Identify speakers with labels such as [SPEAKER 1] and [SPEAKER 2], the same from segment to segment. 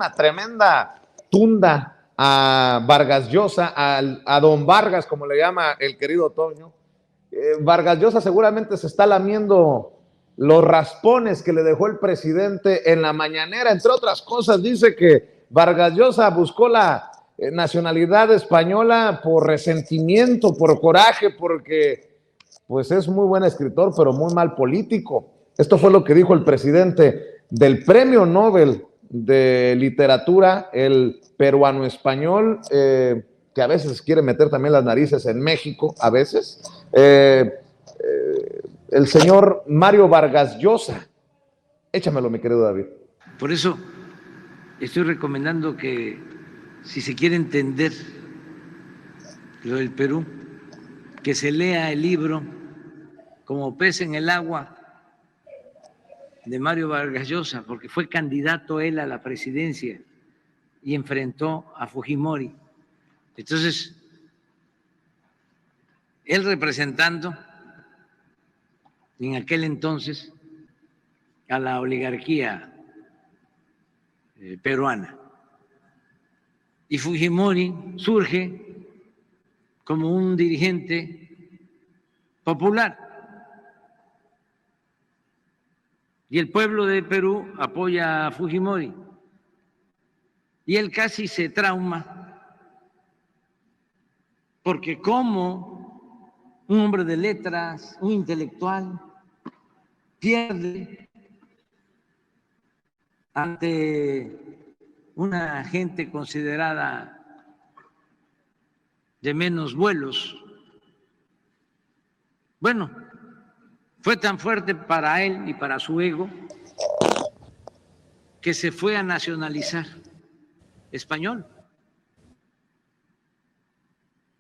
[SPEAKER 1] una tremenda tunda a Vargas Llosa, a don Vargas, como le llama el querido Toño. Vargas Llosa seguramente se está lamiendo los raspones que le dejó el presidente en la mañanera. Entre otras cosas, dice que Vargas Llosa buscó la nacionalidad española por resentimiento, por coraje, porque pues es muy buen escritor, pero muy mal político. Esto fue lo que dijo el presidente del Premio Nobel de Literatura, el peruano español, que a veces quiere meter también las narices en México, a veces, el señor Mario Vargas Llosa. Échamelo, mi querido David.
[SPEAKER 2] Por eso estoy recomendando que, si se quiere entender lo del Perú, que se lea el libro Como pez en el agua de Mario Vargas Llosa, porque fue candidato él a la presidencia y enfrentó a Fujimori. Entonces, él representando en aquel entonces a la oligarquía peruana. Y Fujimori surge como un dirigente popular. Y el pueblo de Perú apoya a Fujimori. Y él casi se trauma, porque como un hombre de letras, un intelectual, pierde ante una gente considerada de menos vuelos. Bueno, fue tan fuerte para él y para su ego que se fue a nacionalizar español.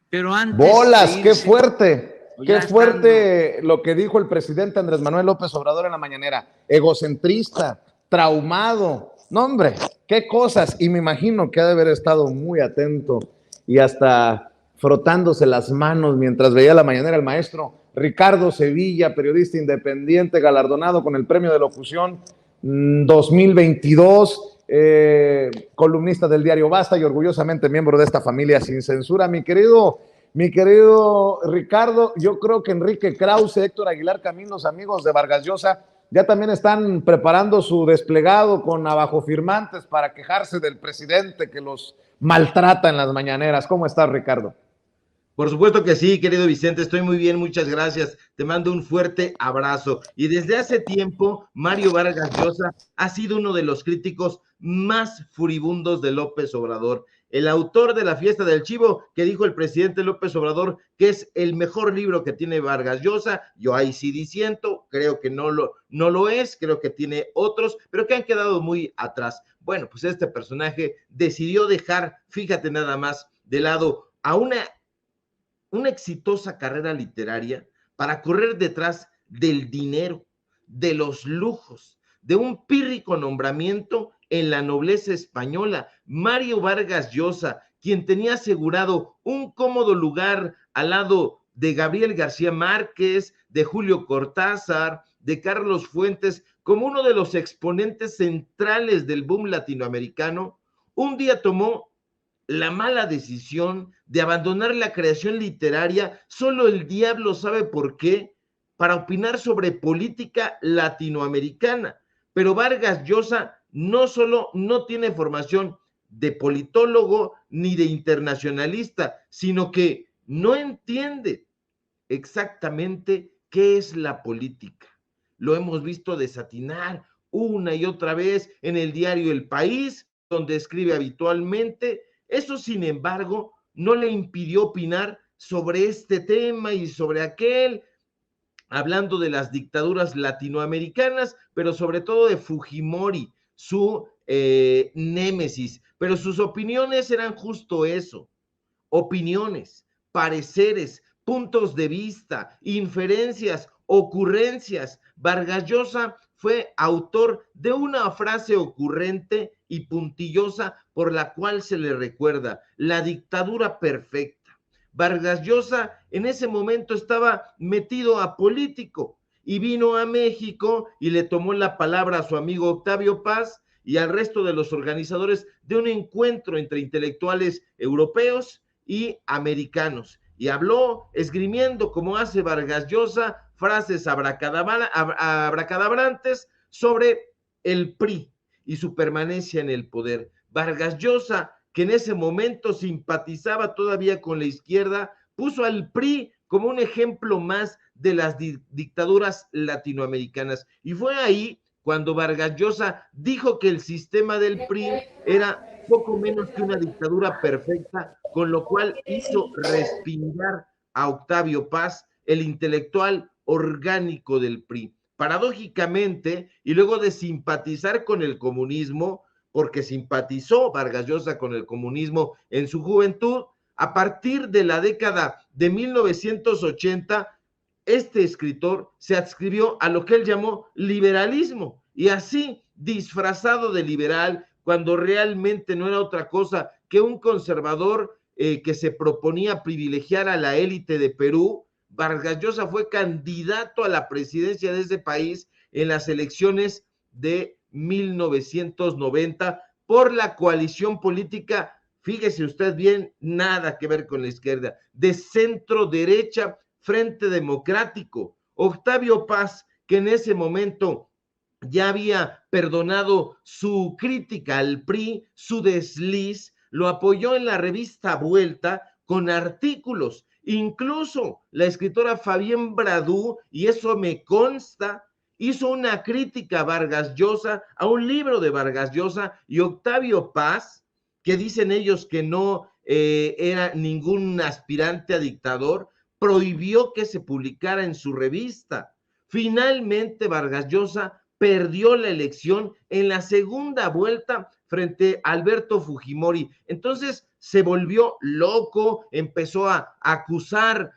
[SPEAKER 2] Pero antes
[SPEAKER 1] ¡bolas!
[SPEAKER 2] de
[SPEAKER 1] ¡Qué
[SPEAKER 2] irse,
[SPEAKER 1] fuerte! ¡Qué fuerte
[SPEAKER 2] estando
[SPEAKER 1] lo que dijo el presidente Andrés Manuel López Obrador en la mañanera! Egocentrista, traumado. No, hombre, qué cosas. Y me imagino que ha de haber estado muy atento y hasta frotándose las manos mientras veía la mañanera el maestro Ricardo Sevilla, periodista independiente, galardonado con el premio de locución 2022, columnista del diario Basta y orgullosamente miembro de esta familia sin censura. Mi querido Ricardo, yo creo que Enrique Krause, Héctor Aguilar Camín, los amigos de Vargas Llosa, ya también están preparando su desplegado con abajofirmantes para quejarse del presidente que los maltrata en las mañaneras. ¿Cómo estás, Ricardo?
[SPEAKER 3] Por supuesto que sí, querido Vicente, estoy muy bien, muchas gracias. Te mando un fuerte abrazo. Y desde hace tiempo, Mario Vargas Llosa ha sido uno de los críticos más furibundos de López Obrador. El autor de La Fiesta del Chivo, que dijo el presidente López Obrador que es el mejor libro que tiene Vargas Llosa. Yo ahí sí disiento, creo que no lo es, creo que tiene otros, pero que han quedado muy atrás. Bueno, pues este personaje decidió dejar, fíjate nada más, de lado a una exitosa carrera literaria para correr detrás del dinero, de los lujos, de un pírrico nombramiento en la nobleza española. Mario Vargas Llosa, quien tenía asegurado un cómodo lugar al lado de Gabriel García Márquez, de Julio Cortázar, de Carlos Fuentes, como uno de los exponentes centrales del boom latinoamericano, un día tomó la mala decisión de abandonar la creación literaria, solo el diablo sabe por qué, para opinar sobre política latinoamericana. Pero Vargas Llosa no solo no tiene formación de politólogo ni de internacionalista, sino que no entiende exactamente qué es la política. Lo hemos visto desatinar una y otra vez en el diario El País, donde escribe habitualmente. Eso, sin embargo, no le impidió opinar sobre este tema y sobre aquel, hablando de las dictaduras latinoamericanas, pero sobre todo de Fujimori, su némesis. Pero sus opiniones eran justo eso, opiniones, pareceres, puntos de vista, inferencias, ocurrencias. Vargas Llosa fue autor de una frase ocurrente y puntillosa por la cual se le recuerda: la dictadura perfecta. Vargas Llosa en ese momento estaba metido a político y vino a México y le tomó la palabra a su amigo Octavio Paz y al resto de los organizadores de un encuentro entre intelectuales europeos y americanos. Y habló esgrimiendo, como hace Vargas Llosa, frases abracadabrantes sobre el PRI y su permanencia en el poder. Vargas Llosa, que en ese momento simpatizaba todavía con la izquierda, puso al PRI como un ejemplo más de las dictaduras latinoamericanas. Y fue ahí cuando Vargas Llosa dijo que el sistema del PRI era poco menos que una dictadura perfecta, con lo cual hizo respirar a Octavio Paz, el intelectual orgánico del PRI. Paradójicamente, y luego de simpatizar con el comunismo, porque simpatizó Vargas Llosa con el comunismo en su juventud, a partir de la década de 1980, este escritor se adscribió a lo que él llamó liberalismo, y así, disfrazado de liberal, cuando realmente no era otra cosa que un conservador que se proponía privilegiar a la élite de Perú, Vargas Llosa fue candidato a la presidencia de ese país en las elecciones de 1990 por la coalición política, fíjese usted bien, nada que ver con la izquierda, de centro derecha, Frente Democrático. Octavio Paz, que en ese momento ya había perdonado su crítica al PRI, su desliz, lo apoyó en la revista Vuelta con artículos. Incluso la escritora Fabienne Bradou, y eso me consta, hizo una crítica a Vargas Llosa, a un libro de Vargas Llosa, y Octavio Paz, que dicen ellos que no era ningún aspirante a dictador, prohibió que se publicara en su revista. Finalmente, Vargas Llosa perdió la elección en la segunda vuelta frente a Alberto Fujimori. Entonces se volvió loco, empezó a acusar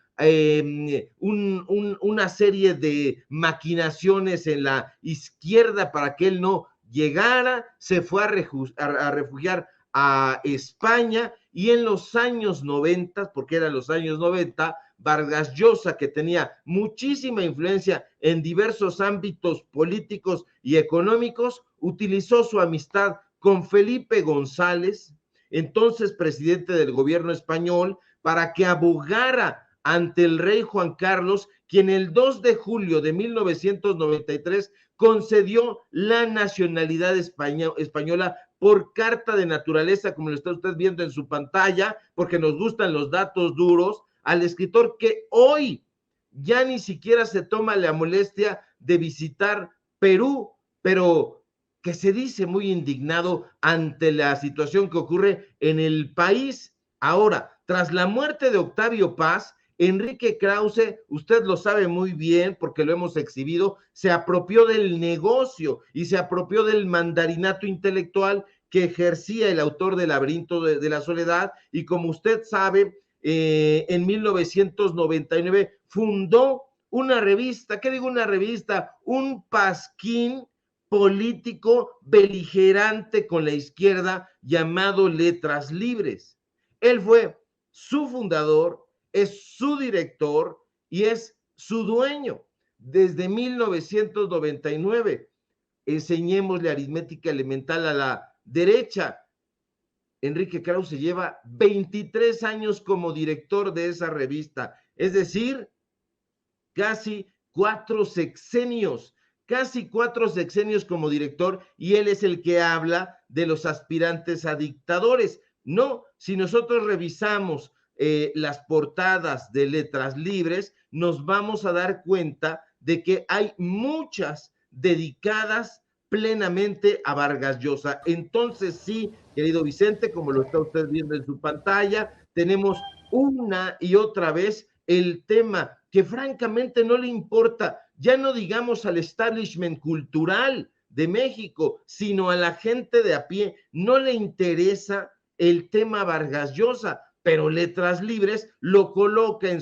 [SPEAKER 3] una serie de maquinaciones en la izquierda para que él no llegara, se fue a refugiar a España, y en los años 90, porque eran los años 90, Vargas Llosa, que tenía muchísima influencia en diversos ámbitos políticos y económicos, utilizó su amistad con Felipe González, entonces presidente del gobierno español, para que abogara ante el rey Juan Carlos, quien el 2 de julio de 1993 concedió la nacionalidad española por carta de naturaleza, como lo está usted viendo en su pantalla, porque nos gustan los datos duros, al escritor que hoy ya ni siquiera se toma la molestia de visitar Perú, pero que se dice muy indignado ante la situación que ocurre en el país. Ahora, tras la muerte de Octavio Paz, Enrique Krause, usted lo sabe muy bien porque lo hemos exhibido, se apropió del negocio y se apropió del mandarinato intelectual que ejercía el autor del Laberinto de la Soledad, y como usted sabe, en 1999 fundó una revista, ¿qué digo una revista? Un pasquín político beligerante con la izquierda llamado Letras Libres. Él fue su fundador, es su director y es su dueño desde 1999. Enseñémosle aritmética elemental a la derecha. Enrique Krause lleva 23 años como director de esa revista, es decir, casi 4 sexenios como director, y él es el que habla de los aspirantes a dictadores. No, si nosotros revisamos las portadas de Letras Libres, nos vamos a dar cuenta de que hay muchas dedicadas plenamente a Vargas Llosa. Entonces sí, querido Vicente, como lo está usted viendo en su pantalla, tenemos una y otra vez el tema que francamente no le importa, ya no digamos al establishment cultural de México, sino a la gente de a pie, no le interesa el tema Vargas Llosa, pero Letras Libres lo coloca en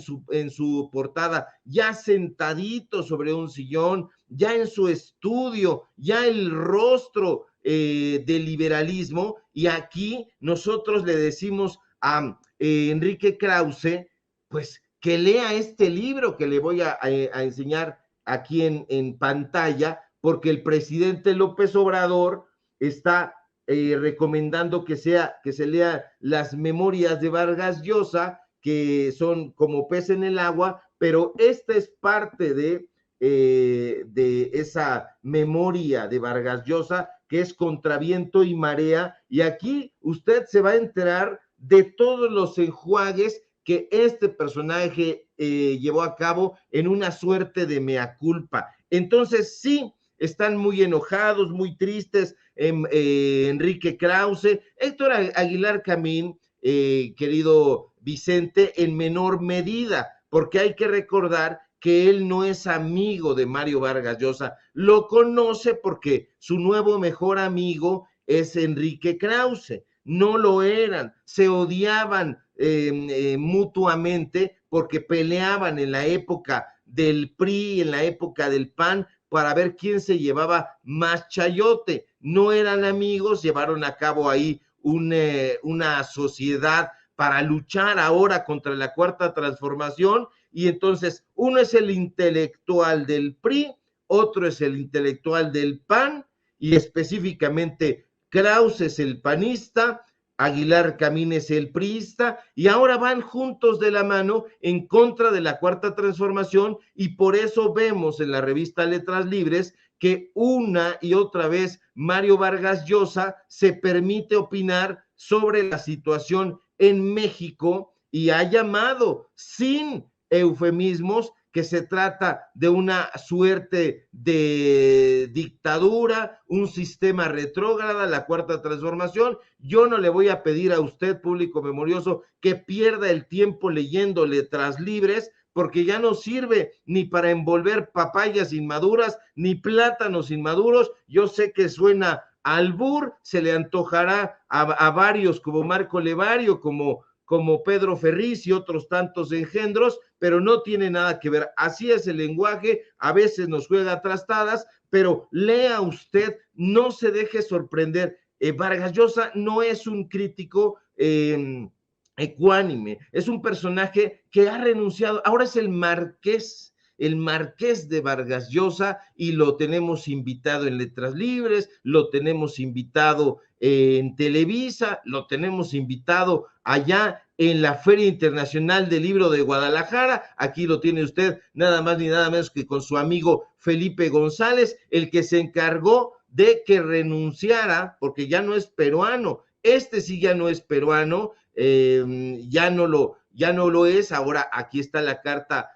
[SPEAKER 3] su portada, ya sentadito sobre un sillón, ya en su estudio, ya el rostro del liberalismo, y aquí nosotros le decimos a Enrique Krause, pues que lea este libro que le voy a enseñar aquí en pantalla, porque el presidente López Obrador está recomendando que se lea las memorias de Vargas Llosa, que son como pez en el agua, pero esta es parte de esa memoria de Vargas Llosa, que es Contra viento y marea, y aquí usted se va a enterar de todos los enjuagues que este personaje llevó a cabo en una suerte de mea culpa. Entonces sí, están muy enojados, muy tristes, Enrique Krause, Héctor Aguilar Camín, querido Vicente, en menor medida, porque hay que recordar que él no es amigo de Mario Vargas Llosa, lo conoce porque su nuevo mejor amigo es Enrique Krause, no lo eran, se odiaban mutuamente porque peleaban en la época del PRI, en la época del PAN, para ver quién se llevaba más chayote. No eran amigos, llevaron a cabo ahí una sociedad para luchar ahora contra la Cuarta Transformación, y entonces uno es el intelectual del PRI, otro es el intelectual del PAN, y específicamente Krause es el panista, Aguilar Camín es el priista, y ahora van juntos de la mano en contra de la Cuarta Transformación, y por eso vemos en la revista Letras Libres que una y otra vez Mario Vargas Llosa se permite opinar sobre la situación en México y ha llamado sin eufemismos que se trata de una suerte de dictadura, un sistema retrógrada, la Cuarta Transformación. Yo no le voy a pedir a usted, público memorioso, que pierda el tiempo leyendo Letras Libres, porque ya no sirve ni para envolver papayas inmaduras, ni plátanos inmaduros. Yo sé que suena albur, se le antojará a varios como Marco Levario, como Pedro Ferriz y otros tantos engendros, pero no tiene nada que ver. Así es el lenguaje, a veces nos juega trastadas, pero lea usted, no se deje sorprender. Vargas Llosa no es un crítico ecuánime, es un personaje que ha renunciado, ahora es el marqués de Vargas Llosa, y lo tenemos invitado en Letras Libres, lo tenemos invitado en Televisa, lo tenemos invitado allá en la Feria Internacional del Libro de Guadalajara. Aquí lo tiene usted, nada más ni nada menos que con su amigo Felipe González, el que se encargó de que renunciara, porque ya no es peruano, sí ya no es peruano, ya no lo es. Ahora aquí está la carta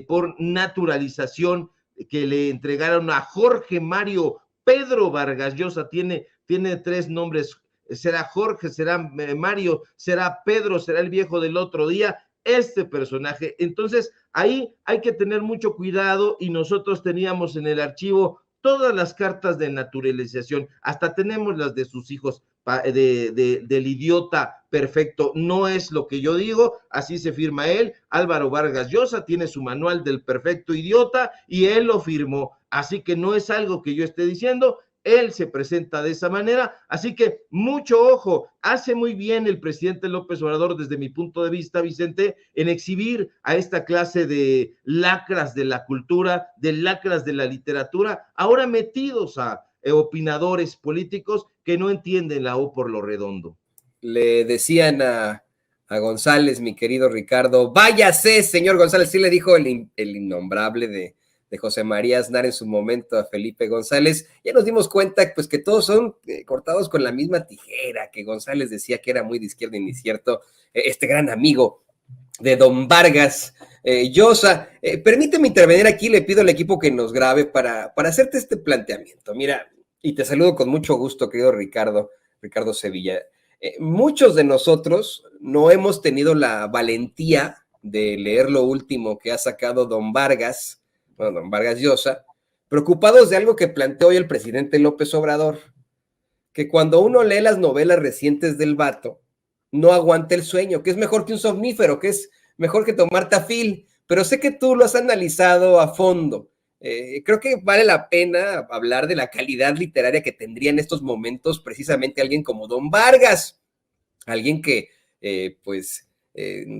[SPEAKER 3] por naturalización que le entregaron a Jorge Mario Pedro Vargas Llosa. Tiene 3 nombres, será Jorge, será Mario, será Pedro, será el viejo del otro día, este personaje. Entonces ahí hay que tener mucho cuidado, y nosotros teníamos en el archivo todas las cartas de naturalización, hasta tenemos las de sus hijos, del idiota perfecto. No es lo que yo digo, así se firma él. Álvaro Vargas Llosa tiene su manual del perfecto idiota y él lo firmó, así que no es algo que yo esté diciendo, él se presenta de esa manera, así que mucho ojo. Hace muy bien el presidente López Obrador, desde mi punto de vista, Vicente, en exhibir a esta clase de lacras de la cultura, de lacras de la literatura, ahora metidos a opinadores políticos que no entienden la O por lo redondo.
[SPEAKER 4] Le decían a González, mi querido Ricardo, váyase, señor González, sí le dijo el innombrable de José María Aznar en su momento a Felipe González. Ya nos dimos cuenta pues que todos son cortados con la misma tijera, que González decía que era muy de izquierda y ni cierto, este gran amigo de don Vargas Llosa. Permíteme intervenir aquí, le pido al equipo que nos grabe para hacerte este planteamiento. Mira, y te saludo con mucho gusto, querido Ricardo Sevilla. Muchos de nosotros no hemos tenido la valentía de leer lo último que ha sacado don Vargas Llosa, preocupados de algo que planteó hoy el presidente López Obrador, que cuando uno lee las novelas recientes del vato, no aguanta el sueño, que es mejor que un somnífero, que es mejor que tomar Tafil, pero sé que tú lo has analizado a fondo. Creo que vale la pena hablar de la calidad literaria que tendría en estos momentos precisamente alguien como don Vargas, alguien que,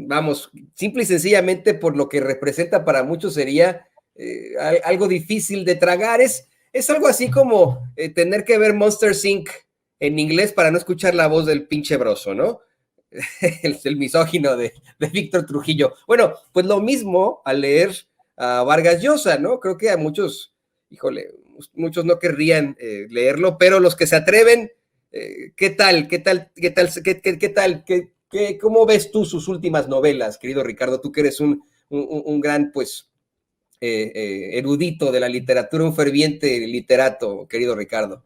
[SPEAKER 4] vamos, simple y sencillamente por lo que representa para muchos sería algo difícil de tragar. Es algo así como tener que ver Monsters Inc. en inglés para no escuchar la voz del pinche Broso, ¿no? El misógino de Víctor Trujillo. Bueno, pues lo mismo al leer a Vargas Llosa, ¿no? Creo que a muchos, híjole, muchos no querrían leerlo, pero los que se atreven, ¿qué tal? ¿Cómo ves tú sus últimas novelas, querido Ricardo? Tú que eres un gran, pues, erudito de la literatura, un ferviente literato, querido Ricardo.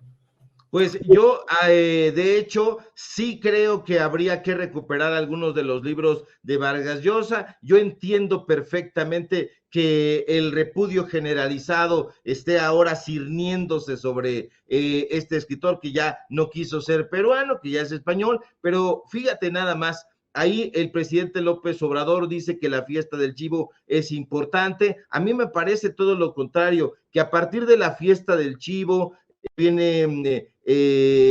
[SPEAKER 3] Pues yo, de hecho, sí creo que habría que recuperar algunos de los libros de Vargas Llosa. Yo entiendo perfectamente que el repudio generalizado esté ahora cirniéndose sobre este escritor que ya no quiso ser peruano, que ya es español, pero fíjate nada más. Ahí el presidente López Obrador dice que la fiesta del chivo es importante. A mí me parece todo lo contrario, que a partir de la fiesta del chivo viene el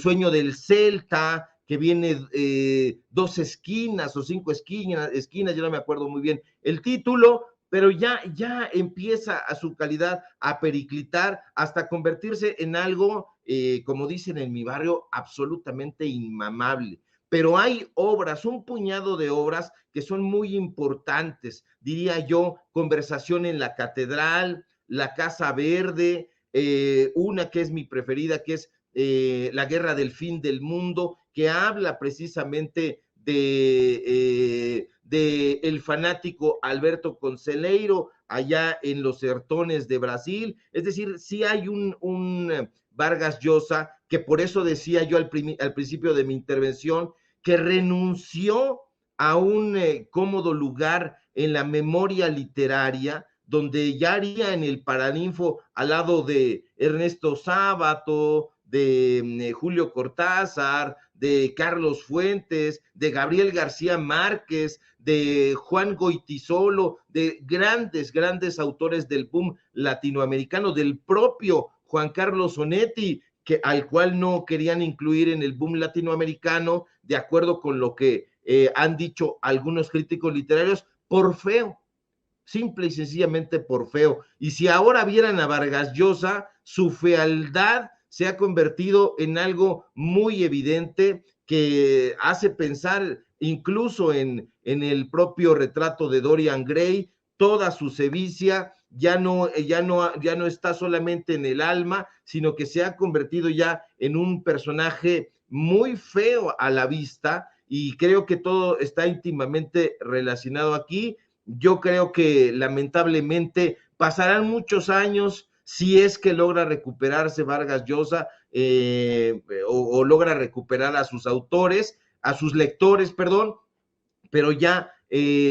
[SPEAKER 3] sueño del Celta, que viene 2 esquinas o 5 esquinas, yo no me acuerdo muy bien el título, pero ya empieza a su calidad a periclitar hasta convertirse en algo, como dicen en mi barrio, absolutamente inmamable. Pero hay obras, un puñado de obras que son muy importantes, diría yo, Conversación en la Catedral, La Casa Verde, una que es mi preferida, que es La Guerra del Fin del Mundo, que habla precisamente de el fanático Alberto Conselheiro allá en los sertones de Brasil. Es decir, sí hay un Vargas Llosa, que por eso decía yo al principio de mi intervención, que renunció a un cómodo lugar en la memoria literaria, donde ya haría en el Paraninfo al lado de Ernesto Sábato, de Julio Cortázar, de Carlos Fuentes, de Gabriel García Márquez, de Juan Goytisolo, de grandes autores del boom latinoamericano, del propio Juan Carlos Onetti, al cual no querían incluir en el boom latinoamericano, de acuerdo con lo que han dicho algunos críticos literarios, por feo, simple y sencillamente por feo. Y si ahora vieran a Vargas Llosa, su fealdad se ha convertido en algo muy evidente que hace pensar incluso en el propio retrato de Dorian Gray, toda su sevicia ya no está solamente en el alma, sino que se ha convertido ya en un personaje muy feo a la vista, y creo que todo está íntimamente relacionado aquí. Yo creo que lamentablemente pasarán muchos años si es que logra recuperarse Vargas Llosa o logra recuperar a sus autores, a sus lectores, perdón, pero ya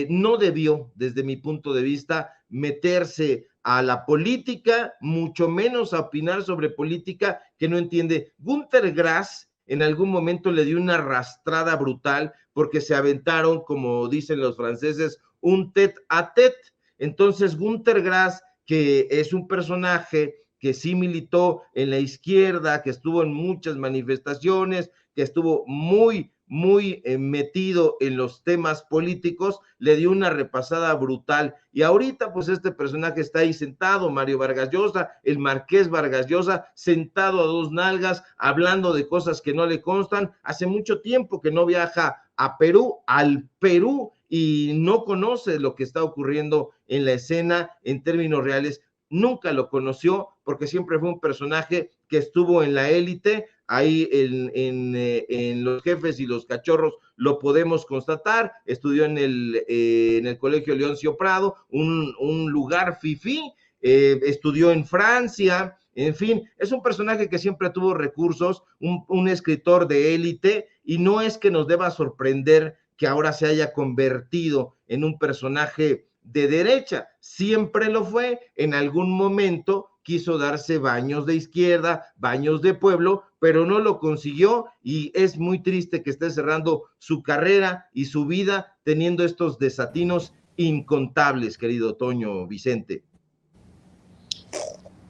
[SPEAKER 3] no debió, desde mi punto de vista, meterse a la política, mucho menos a opinar sobre política que no entiende. Günter Grass en algún momento le dio una arrastrada brutal porque se aventaron, como dicen los franceses, un tête a tête. Entonces Günter Grass, que es un personaje que sí militó en la izquierda, que estuvo en muchas manifestaciones, que estuvo muy metido en los temas políticos, le dio una repasada brutal. Y ahorita, pues, este personaje está ahí sentado, Mario Vargas Llosa, el Marqués Vargas Llosa, sentado a 2 nalgas, hablando de cosas que no le constan. Hace mucho tiempo que no viaja a Perú, al Perú, y no conoce lo que está ocurriendo en la escena en términos reales. Nunca lo conoció porque siempre fue un personaje que estuvo en la élite. Ahí en Los Jefes y los Cachorros lo podemos constatar. Estudió en el Colegio Leoncio Prado, un lugar fifí. Estudió en Francia. En fin, es un personaje que siempre tuvo recursos, un escritor de élite, y no es que nos deba sorprender que ahora se haya convertido en un personaje de derecha. Siempre lo fue. En algún momento quiso darse baños de izquierda, baños de pueblo, pero no lo consiguió, y es muy triste que esté cerrando su carrera y su vida teniendo estos desatinos incontables, querido Toño Vicente.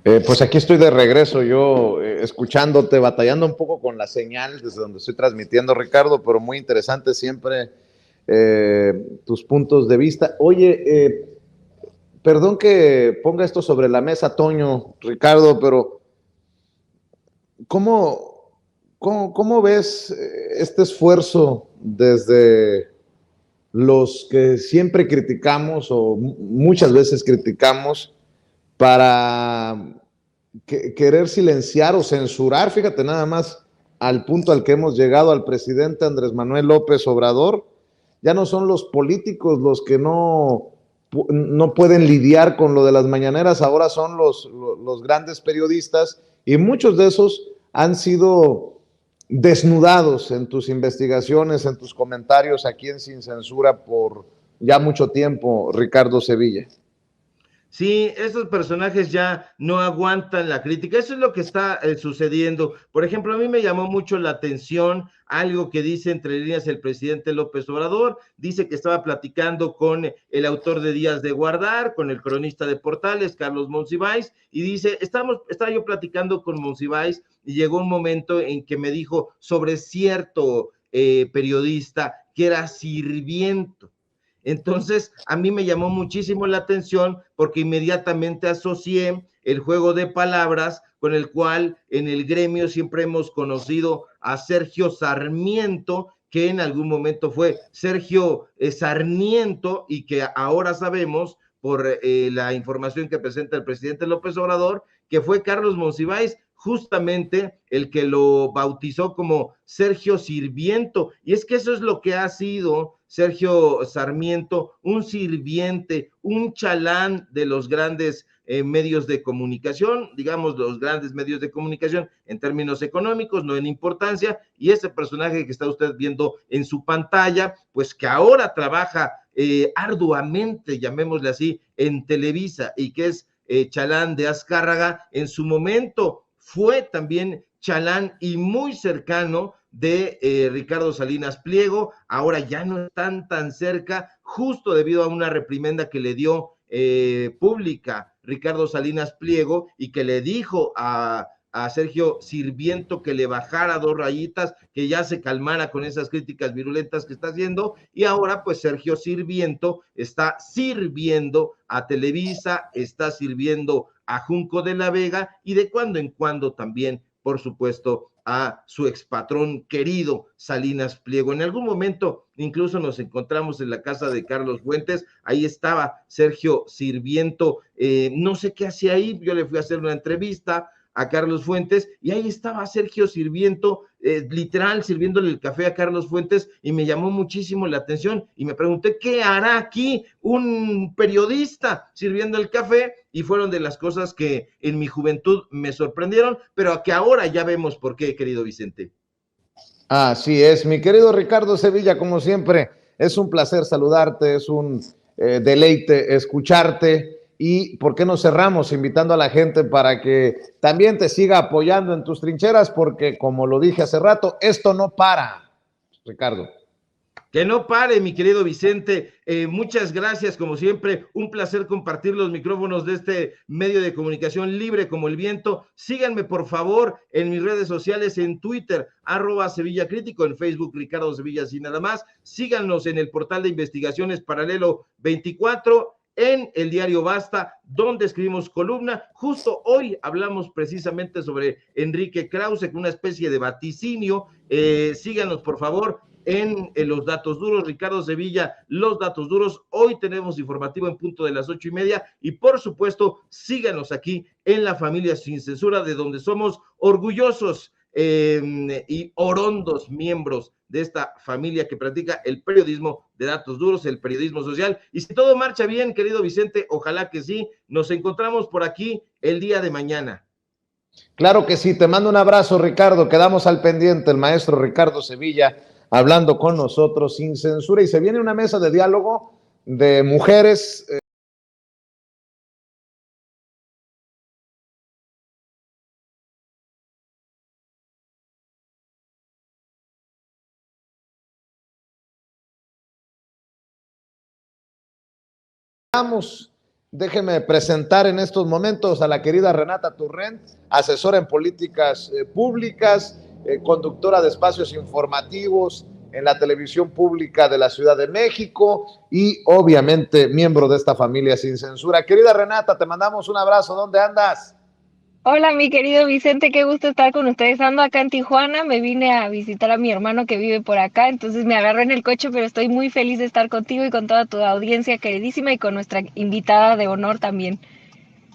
[SPEAKER 1] Pues aquí estoy de regreso, yo escuchándote, batallando un poco con la señal desde donde estoy transmitiendo, Ricardo, pero muy interesante siempre tus puntos de vista. Oye, perdón que ponga esto sobre la mesa, Toño, Ricardo, pero ¿cómo ves este esfuerzo desde los que siempre criticamos o muchas veces criticamos para querer silenciar o censurar, fíjate nada más, al punto al que hemos llegado al presidente Andrés Manuel López Obrador? Ya no son los políticos los que no pueden lidiar con lo de las mañaneras, ahora son los grandes periodistas, y muchos de esos han sido desnudados en tus investigaciones, en tus comentarios aquí en Sin Censura por ya mucho tiempo, Ricardo Sevilla.
[SPEAKER 3] Sí, esos personajes ya no aguantan la crítica. Eso es lo que está sucediendo. Por ejemplo, a mí me llamó mucho la atención algo que dice entre líneas el presidente López Obrador. Dice que estaba platicando con el autor de Días de Guardar, con el cronista de Portales, Carlos Monsiváis, y dice, estaba yo platicando con Monsiváis y llegó un momento en que me dijo sobre cierto periodista que era sirviento. Entonces, a mí me llamó muchísimo la atención porque inmediatamente asocié el juego de palabras con el cual en el gremio siempre hemos conocido a Sergio Sarmiento, que en algún momento fue Sergio Sarniento, y que ahora sabemos por la información que presenta el presidente López Obrador, que fue Carlos Monsiváis, justamente el que lo bautizó como Sergio Sirviento. Y es que eso es lo que ha sido Sergio Sarmiento, un sirviente, un chalán de los grandes medios de comunicación, digamos los grandes medios de comunicación en términos económicos, no en importancia, y ese personaje que está usted viendo en su pantalla, pues que ahora trabaja arduamente, llamémosle así, en Televisa, y que es chalán de Azcárraga, en su momento fue también chalán y muy cercano de Ricardo Salinas Pliego. Ahora ya no están tan cerca, justo debido a una reprimenda que le dio pública Ricardo Salinas Pliego, y que le dijo a Sergio Sirviento que le bajara 2 rayitas, que ya se calmara con esas críticas virulentas que está haciendo. Y ahora pues Sergio Sirviento está sirviendo a Televisa, está sirviendo a Junco de la Vega, y de cuando en cuando también, por supuesto, a su expatrón querido Salinas Pliego. En algún momento incluso nos encontramos en la casa de Carlos Fuentes, ahí estaba Sergio Sirviento, no sé qué hacía ahí, yo le fui a hacer una entrevista a Carlos Fuentes, y ahí estaba Sergio Sirviento, literal, sirviéndole el café a Carlos Fuentes, y me llamó muchísimo la atención, y me pregunté, ¿qué hará aquí un periodista sirviendo el café? Y fueron de las cosas que en mi juventud me sorprendieron, pero que ahora ya vemos por qué, querido Vicente.
[SPEAKER 1] Así es, mi querido Ricardo Sevilla, como siempre, es un placer saludarte, es un deleite escucharte. Y ¿por qué no cerramos invitando a la gente para que también te siga apoyando en tus trincheras? Porque como lo dije hace rato, esto no para, Ricardo.
[SPEAKER 3] Que no pare, mi querido Vicente. Muchas gracias, como siempre. Un placer compartir los micrófonos de este medio de comunicación libre como el viento. Síganme, por favor, en mis redes sociales, en Twitter, @Sevilla Crítico, en Facebook, Ricardo Sevilla, así nada más. Síganos en el portal de investigaciones Paralelo 24, en el diario Basta, donde escribimos columna. Justo hoy hablamos precisamente sobre Enrique Krause, una especie de vaticinio. Síganos, por favor, en los datos duros, Ricardo Sevilla, los datos duros. Hoy tenemos informativo en punto de las 8:30, y por supuesto, síganos aquí en la familia Sin Censura, de donde somos orgullosos y orondos miembros de esta familia que practica el periodismo de datos duros, el periodismo social. Y si todo marcha bien, querido Vicente, ojalá que sí, nos encontramos por aquí el día de mañana.
[SPEAKER 1] Claro que sí, te mando un abrazo, Ricardo, quedamos al pendiente, el maestro Ricardo Sevilla hablando con nosotros sin censura, y se viene una mesa de diálogo de mujeres. Déjeme presentar en estos momentos a la querida Renata Turrent, asesora en políticas públicas, conductora de espacios informativos en la televisión pública de la Ciudad de México y obviamente miembro de esta familia Sin Censura. Querida Renata, te mandamos un abrazo. ¿Dónde andas?
[SPEAKER 5] Hola, mi querido Vicente, qué gusto estar con ustedes. Ando acá en Tijuana, me vine a visitar a mi hermano que vive por acá, entonces me agarré en el coche, pero estoy muy feliz de estar contigo y con toda tu audiencia queridísima y con nuestra invitada de honor también.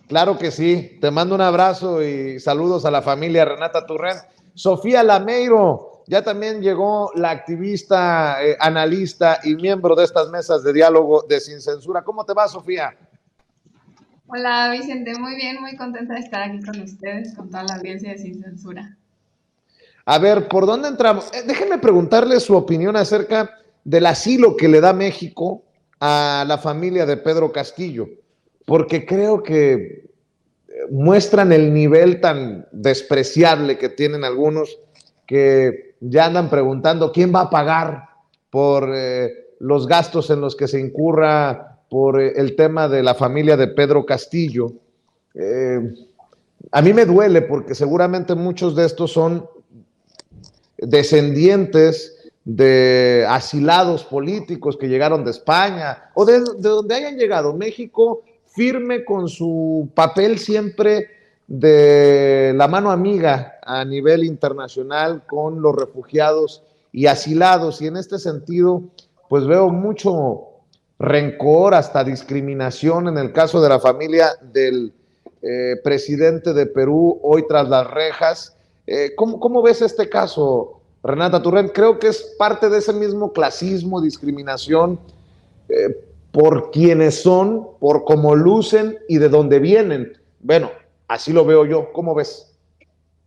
[SPEAKER 1] Claro que sí, te mando un abrazo y saludos a la familia Renata Turren. Sofía Lameiro, ya también llegó la activista, analista y miembro de estas mesas de diálogo de Sin Censura. ¿Cómo te va, Sofía?
[SPEAKER 6] Hola Vicente, muy bien, muy contenta de estar aquí con ustedes, con toda la audiencia de Sin Censura.
[SPEAKER 1] A ver, ¿por dónde entramos? Déjenme preguntarle su opinión acerca del asilo que le da México a la familia de Pedro Castillo, porque creo que muestran el nivel tan despreciable que tienen algunos que ya andan preguntando quién va a pagar por los gastos en los que se incurra por el tema de la familia de Pedro Castillo. A mí me duele porque seguramente muchos de estos son descendientes de asilados políticos que llegaron de España o de donde hayan llegado. México firme con su papel siempre de la mano amiga a nivel internacional con los refugiados y asilados, y en este sentido pues veo mucho rencor, hasta discriminación en el caso de la familia del presidente de Perú hoy tras las rejas. ¿Cómo ves este caso, Renata Turren? Creo que es parte de ese mismo clasismo, discriminación, por quienes son, por cómo lucen y de dónde vienen. Bueno, así lo veo yo. ¿Cómo ves?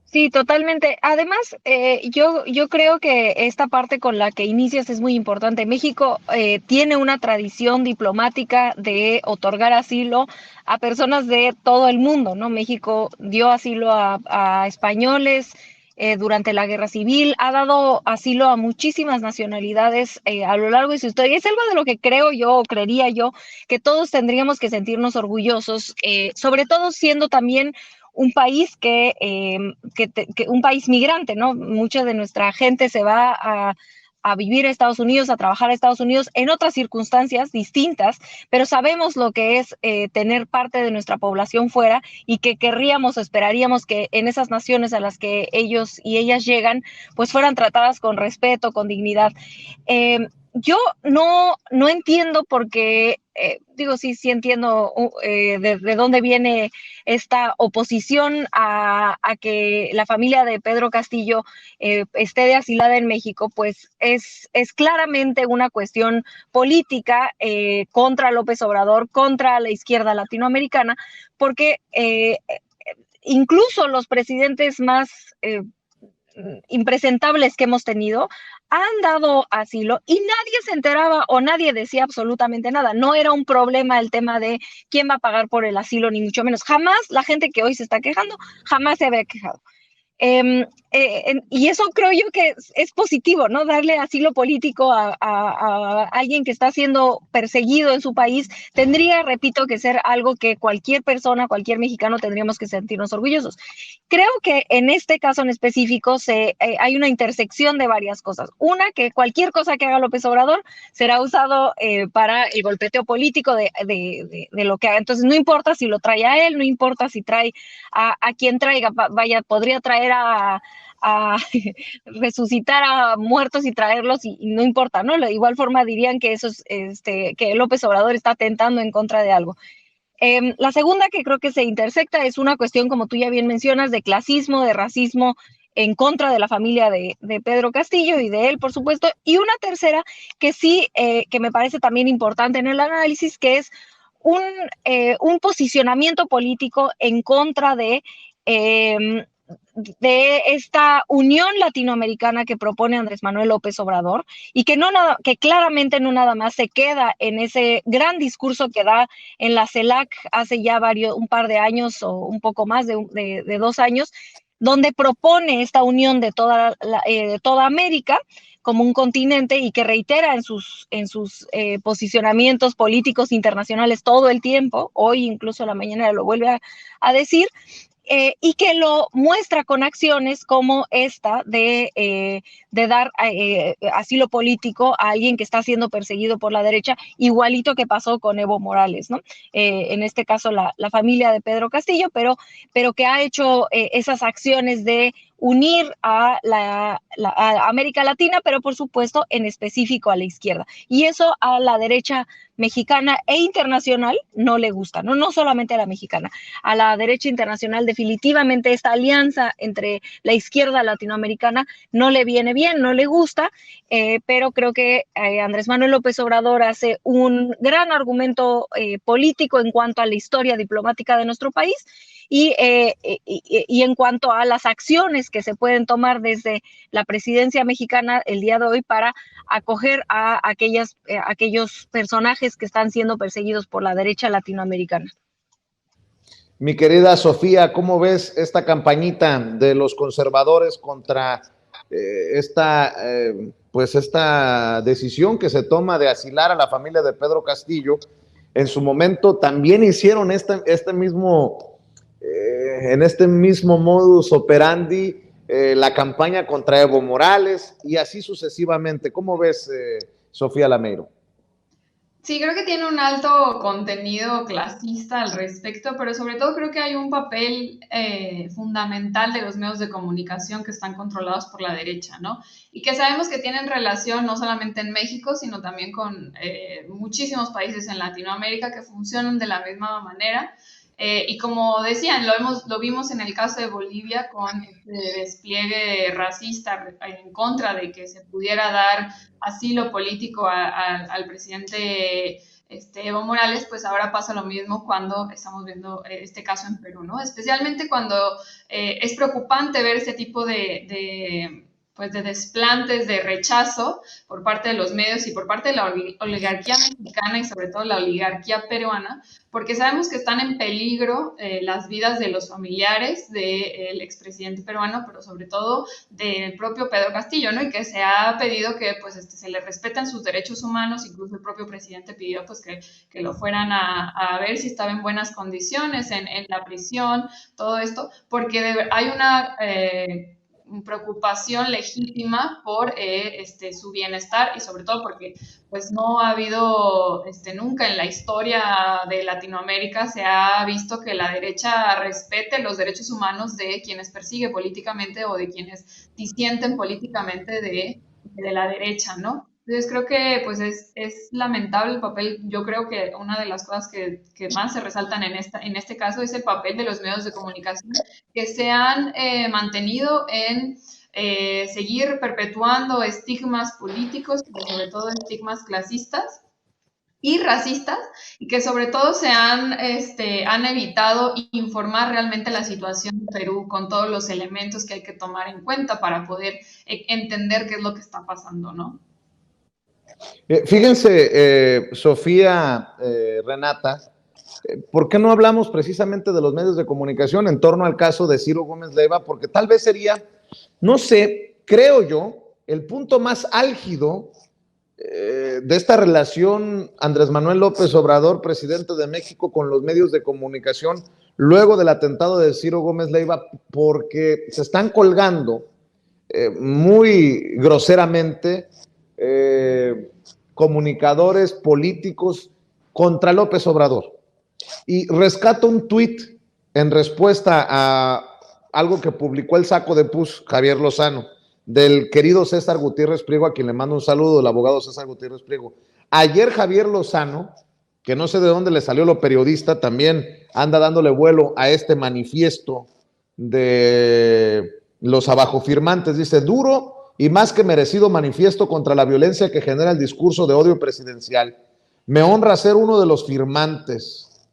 [SPEAKER 5] Sí, totalmente. Además, yo creo que esta parte con la que inicias es muy importante. México tiene una tradición diplomática de otorgar asilo a personas de todo el mundo, ¿no? México dio asilo a españoles durante la Guerra Civil, ha dado asilo a muchísimas nacionalidades a lo largo de su historia. Es algo de lo que creo yo, o creería yo, que todos tendríamos que sentirnos orgullosos, sobre todo siendo también un país un país migrante, ¿no? Mucha de nuestra gente se va a vivir a Estados Unidos, a trabajar a Estados Unidos en otras circunstancias distintas, pero sabemos lo que es tener parte de nuestra población fuera y que querríamos, esperaríamos que en esas naciones a las que ellos y ellas llegan, pues fueran tratadas con respeto, con dignidad. Yo no entiendo porque, digo, sí entiendo de dónde viene esta oposición a que la familia de Pedro Castillo esté de asilada en México, pues es claramente una cuestión política contra López Obrador, contra la izquierda latinoamericana, porque incluso los presidentes más impresentables que hemos tenido han dado asilo y nadie se enteraba o nadie decía absolutamente nada. No era un problema el tema de quién va a pagar por el asilo, ni mucho menos. Jamás la gente que hoy se está quejando, jamás se había quejado. Y eso creo yo que es positivo, ¿no? Darle asilo político a alguien que está siendo perseguido en su país tendría, repito, que ser algo que cualquier persona, cualquier mexicano tendríamos que sentirnos orgullosos. Creo que en este caso en específico hay una intersección de varias cosas. Una, que cualquier cosa que haga López Obrador será usado para el golpeteo político de lo que haga. Entonces no importa si lo trae a él, no importa si trae a quien traiga, vaya, podría traer a resucitar a muertos y traerlos y no importa, ¿no? De igual forma dirían que eso es, que López Obrador está atentando en contra de algo. La segunda que creo que se intersecta es una cuestión, como tú ya bien mencionas, de clasismo, de racismo en contra de la familia de Pedro Castillo y de él, por supuesto. Y una tercera que sí, que me parece también importante en el análisis, que es un posicionamiento político en contra de esta unión latinoamericana que propone Andrés Manuel López Obrador y que claramente no nada más se queda en ese gran discurso que da en la CELAC hace ya un par de años o un poco más de 2 años, donde propone esta unión de toda América como un continente y que reitera en sus posicionamientos políticos internacionales todo el tiempo. Hoy incluso la mañana lo vuelve a decir. y que lo muestra con acciones como esta de dar asilo político a alguien que está siendo perseguido por la derecha, igualito que pasó con Evo Morales, ¿no? En este caso la familia de Pedro Castillo, pero que ha hecho esas acciones de unir a América Latina, pero por supuesto en específico a la izquierda. Y eso a la derecha mexicana e internacional no le gusta, no solamente a la mexicana, a la derecha internacional definitivamente esta alianza entre la izquierda latinoamericana no le viene bien, no le gusta, pero creo que Andrés Manuel López Obrador hace un gran argumento político en cuanto a la historia diplomática de nuestro país y en cuanto a las acciones que se pueden tomar desde la presidencia mexicana el día de hoy para acoger a aquellos personajes que están siendo perseguidos por la derecha latinoamericana.
[SPEAKER 1] Mi querida Sofía, ¿cómo ves esta campañita de los conservadores contra esta decisión que se toma de asilar a la familia de Pedro Castillo? En su momento también hicieron en este mismo modus operandi la campaña contra Evo Morales y así sucesivamente. ¿Cómo ves, Sofía Lameiro?
[SPEAKER 6] Sí, creo que tiene un alto contenido clasista al respecto, pero sobre todo creo que hay un papel fundamental de los medios de comunicación que están controlados por la derecha, ¿no? Y que sabemos que tienen relación no solamente en México, sino también con muchísimos países en Latinoamérica que funcionan de la misma manera. Y como decían, lo vimos en el caso de Bolivia con este despliegue racista en contra de que se pudiera dar asilo político al presidente Evo Morales, pues ahora pasa lo mismo cuando estamos viendo este caso en Perú, ¿no? Especialmente cuando es preocupante ver este tipo de desplantes de rechazo por parte de los medios y por parte de la oligarquía mexicana y sobre todo la oligarquía peruana, porque sabemos que están en peligro las vidas de los familiares del expresidente peruano, pero sobre todo del propio Pedro Castillo, ¿no? Y que se ha pedido que pues, se le respeten sus derechos humanos, incluso el propio presidente pidió pues, que lo fueran a ver si estaba en buenas condiciones en la prisión, todo esto, porque hay una preocupación legítima por su bienestar y sobre todo porque pues no ha habido nunca en la historia de Latinoamérica se ha visto que la derecha respete los derechos humanos de quienes persigue políticamente o de quienes disienten políticamente de la derecha, ¿no? Entonces creo que pues es lamentable el papel, yo creo que una de las cosas que más se resaltan en este caso es el papel de los medios de comunicación que se han mantenido en seguir perpetuando estigmas políticos, pero sobre todo estigmas clasistas y racistas, y que sobre todo se han evitado informar realmente la situación de Perú con todos los elementos que hay que tomar en cuenta para poder entender qué es lo que está pasando, ¿no?
[SPEAKER 1] Fíjense, Sofía, Renata, ¿por qué no hablamos precisamente de los medios de comunicación en torno al caso de Ciro Gómez Leiva? Porque tal vez sería, no sé, creo yo, el punto más álgido de esta relación Andrés Manuel López Obrador, presidente de México, con los medios de comunicación, luego del atentado de Ciro Gómez Leiva, porque se están colgando muy groseramente comunicadores políticos contra López Obrador. Y rescato un tuit en respuesta a algo que publicó el saco de pus, Javier Lozano, del querido César Gutiérrez Priego, a quien le mando un saludo, el abogado César Gutiérrez Priego. Ayer Javier Lozano, que no sé de dónde le salió lo periodista, también anda dándole vuelo a este manifiesto de los abajofirmantes, dice: duro y más que merecido manifiesto contra la violencia que genera el discurso de odio presidencial. Me honra ser uno de los firmantes.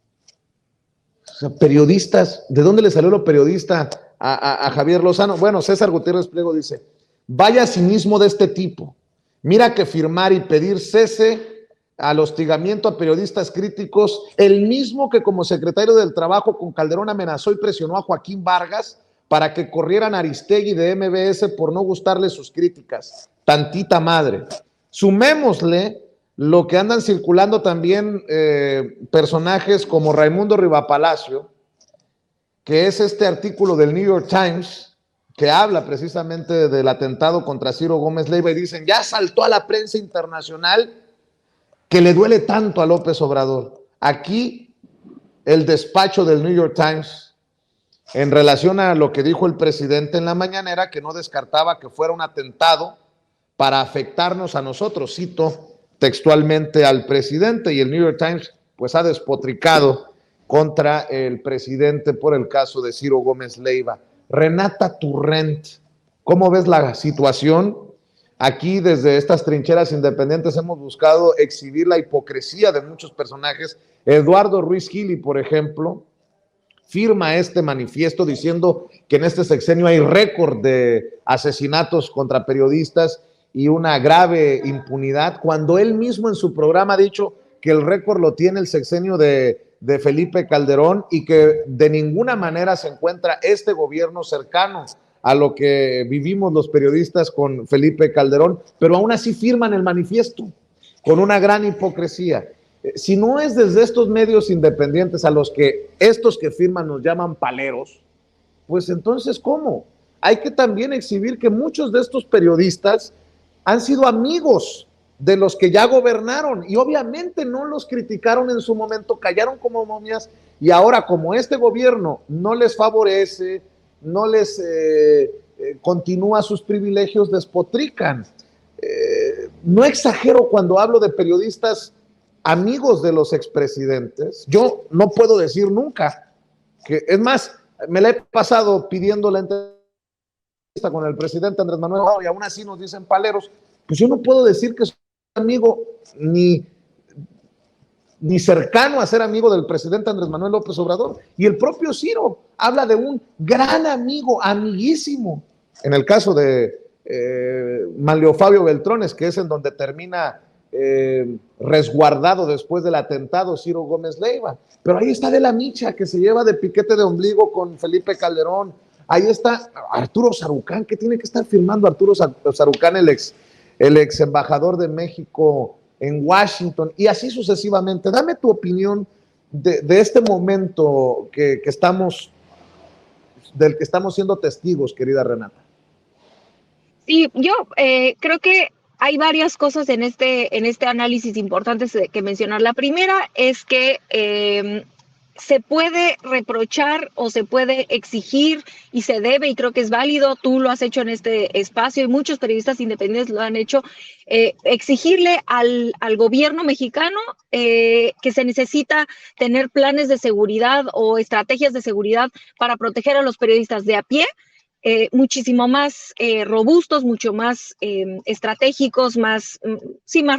[SPEAKER 1] O sea, periodistas, ¿de dónde le salió lo periodista a Javier Lozano? Bueno, César Gutiérrez Priego dice: vaya cinismo de este tipo. Mira que firmar y pedir cese al hostigamiento a periodistas críticos, el mismo que como secretario del Trabajo con Calderón amenazó y presionó a Joaquín Vargas para que corrieran a Aristegui de MBS por no gustarle sus críticas. Tantita madre. Sumémosle lo que andan circulando también personajes como Raimundo Rivapalacio, que es este artículo del New York Times, que habla precisamente del atentado contra Ciro Gómez Leiva, y dicen, ya saltó a la prensa internacional que le duele tanto a López Obrador. Aquí, el despacho del New York Times, en relación a lo que dijo el presidente en la mañanera, que no descartaba que fuera un atentado para afectarnos a nosotros, cito textualmente al presidente, y el New York Times pues ha despotricado contra el presidente por el caso de Ciro Gómez Leiva. Renata Turrent, ¿cómo ves la situación? Aquí desde estas trincheras independientes hemos buscado exhibir la hipocresía de muchos personajes. Eduardo Ruiz Gili, por ejemplo, firma este manifiesto diciendo que en este sexenio hay récord de asesinatos contra periodistas y una grave impunidad, cuando él mismo en su programa ha dicho que el récord lo tiene el sexenio de Felipe Calderón y que de ninguna manera se encuentra este gobierno cercano a lo que vivimos los periodistas con Felipe Calderón, pero aún así firman el manifiesto con una gran hipocresía. Si no es desde estos medios independientes a los que estos que firman nos llaman paleros, pues entonces ¿cómo? Hay que también exhibir que muchos de estos periodistas han sido amigos de los que ya gobernaron y obviamente no los criticaron en su momento, callaron como momias, y ahora como este gobierno no les favorece, no les continúa sus privilegios, despotrican. No exagero cuando hablo de periodistas amigos de los expresidentes. Yo no puedo decir nunca que, es más, me la he pasado pidiendo la entrevista con el presidente Andrés Manuel y aún así nos dicen paleros. Pues yo no puedo decir que soy amigo ni cercano a ser amigo del presidente Andrés Manuel López Obrador. Y el propio Ciro habla de un gran amigo, amiguísimo. En el caso de Manlio Fabio Beltrones, que es en donde termina resguardado después del atentado Ciro Gómez Leiva. Pero ahí está de la Micha, que se lleva de piquete de ombligo con Felipe Calderón. Ahí está Arturo Sarucán, que tiene que estar firmando Arturo Sarucán, el ex embajador de México en Washington, y así sucesivamente. Dame tu opinión de este momento del que estamos siendo testigos, querida Renata.
[SPEAKER 5] Sí, yo creo que hay varias cosas en este análisis importantes que mencionar. La primera es que se puede reprochar o se puede exigir y se debe, y creo que es válido, tú lo has hecho en este espacio y muchos periodistas independientes lo han hecho, exigirle al gobierno mexicano que se necesita tener planes de seguridad o estrategias de seguridad para proteger a los periodistas de a pie, muchísimo más robustos, mucho más estratégicos, más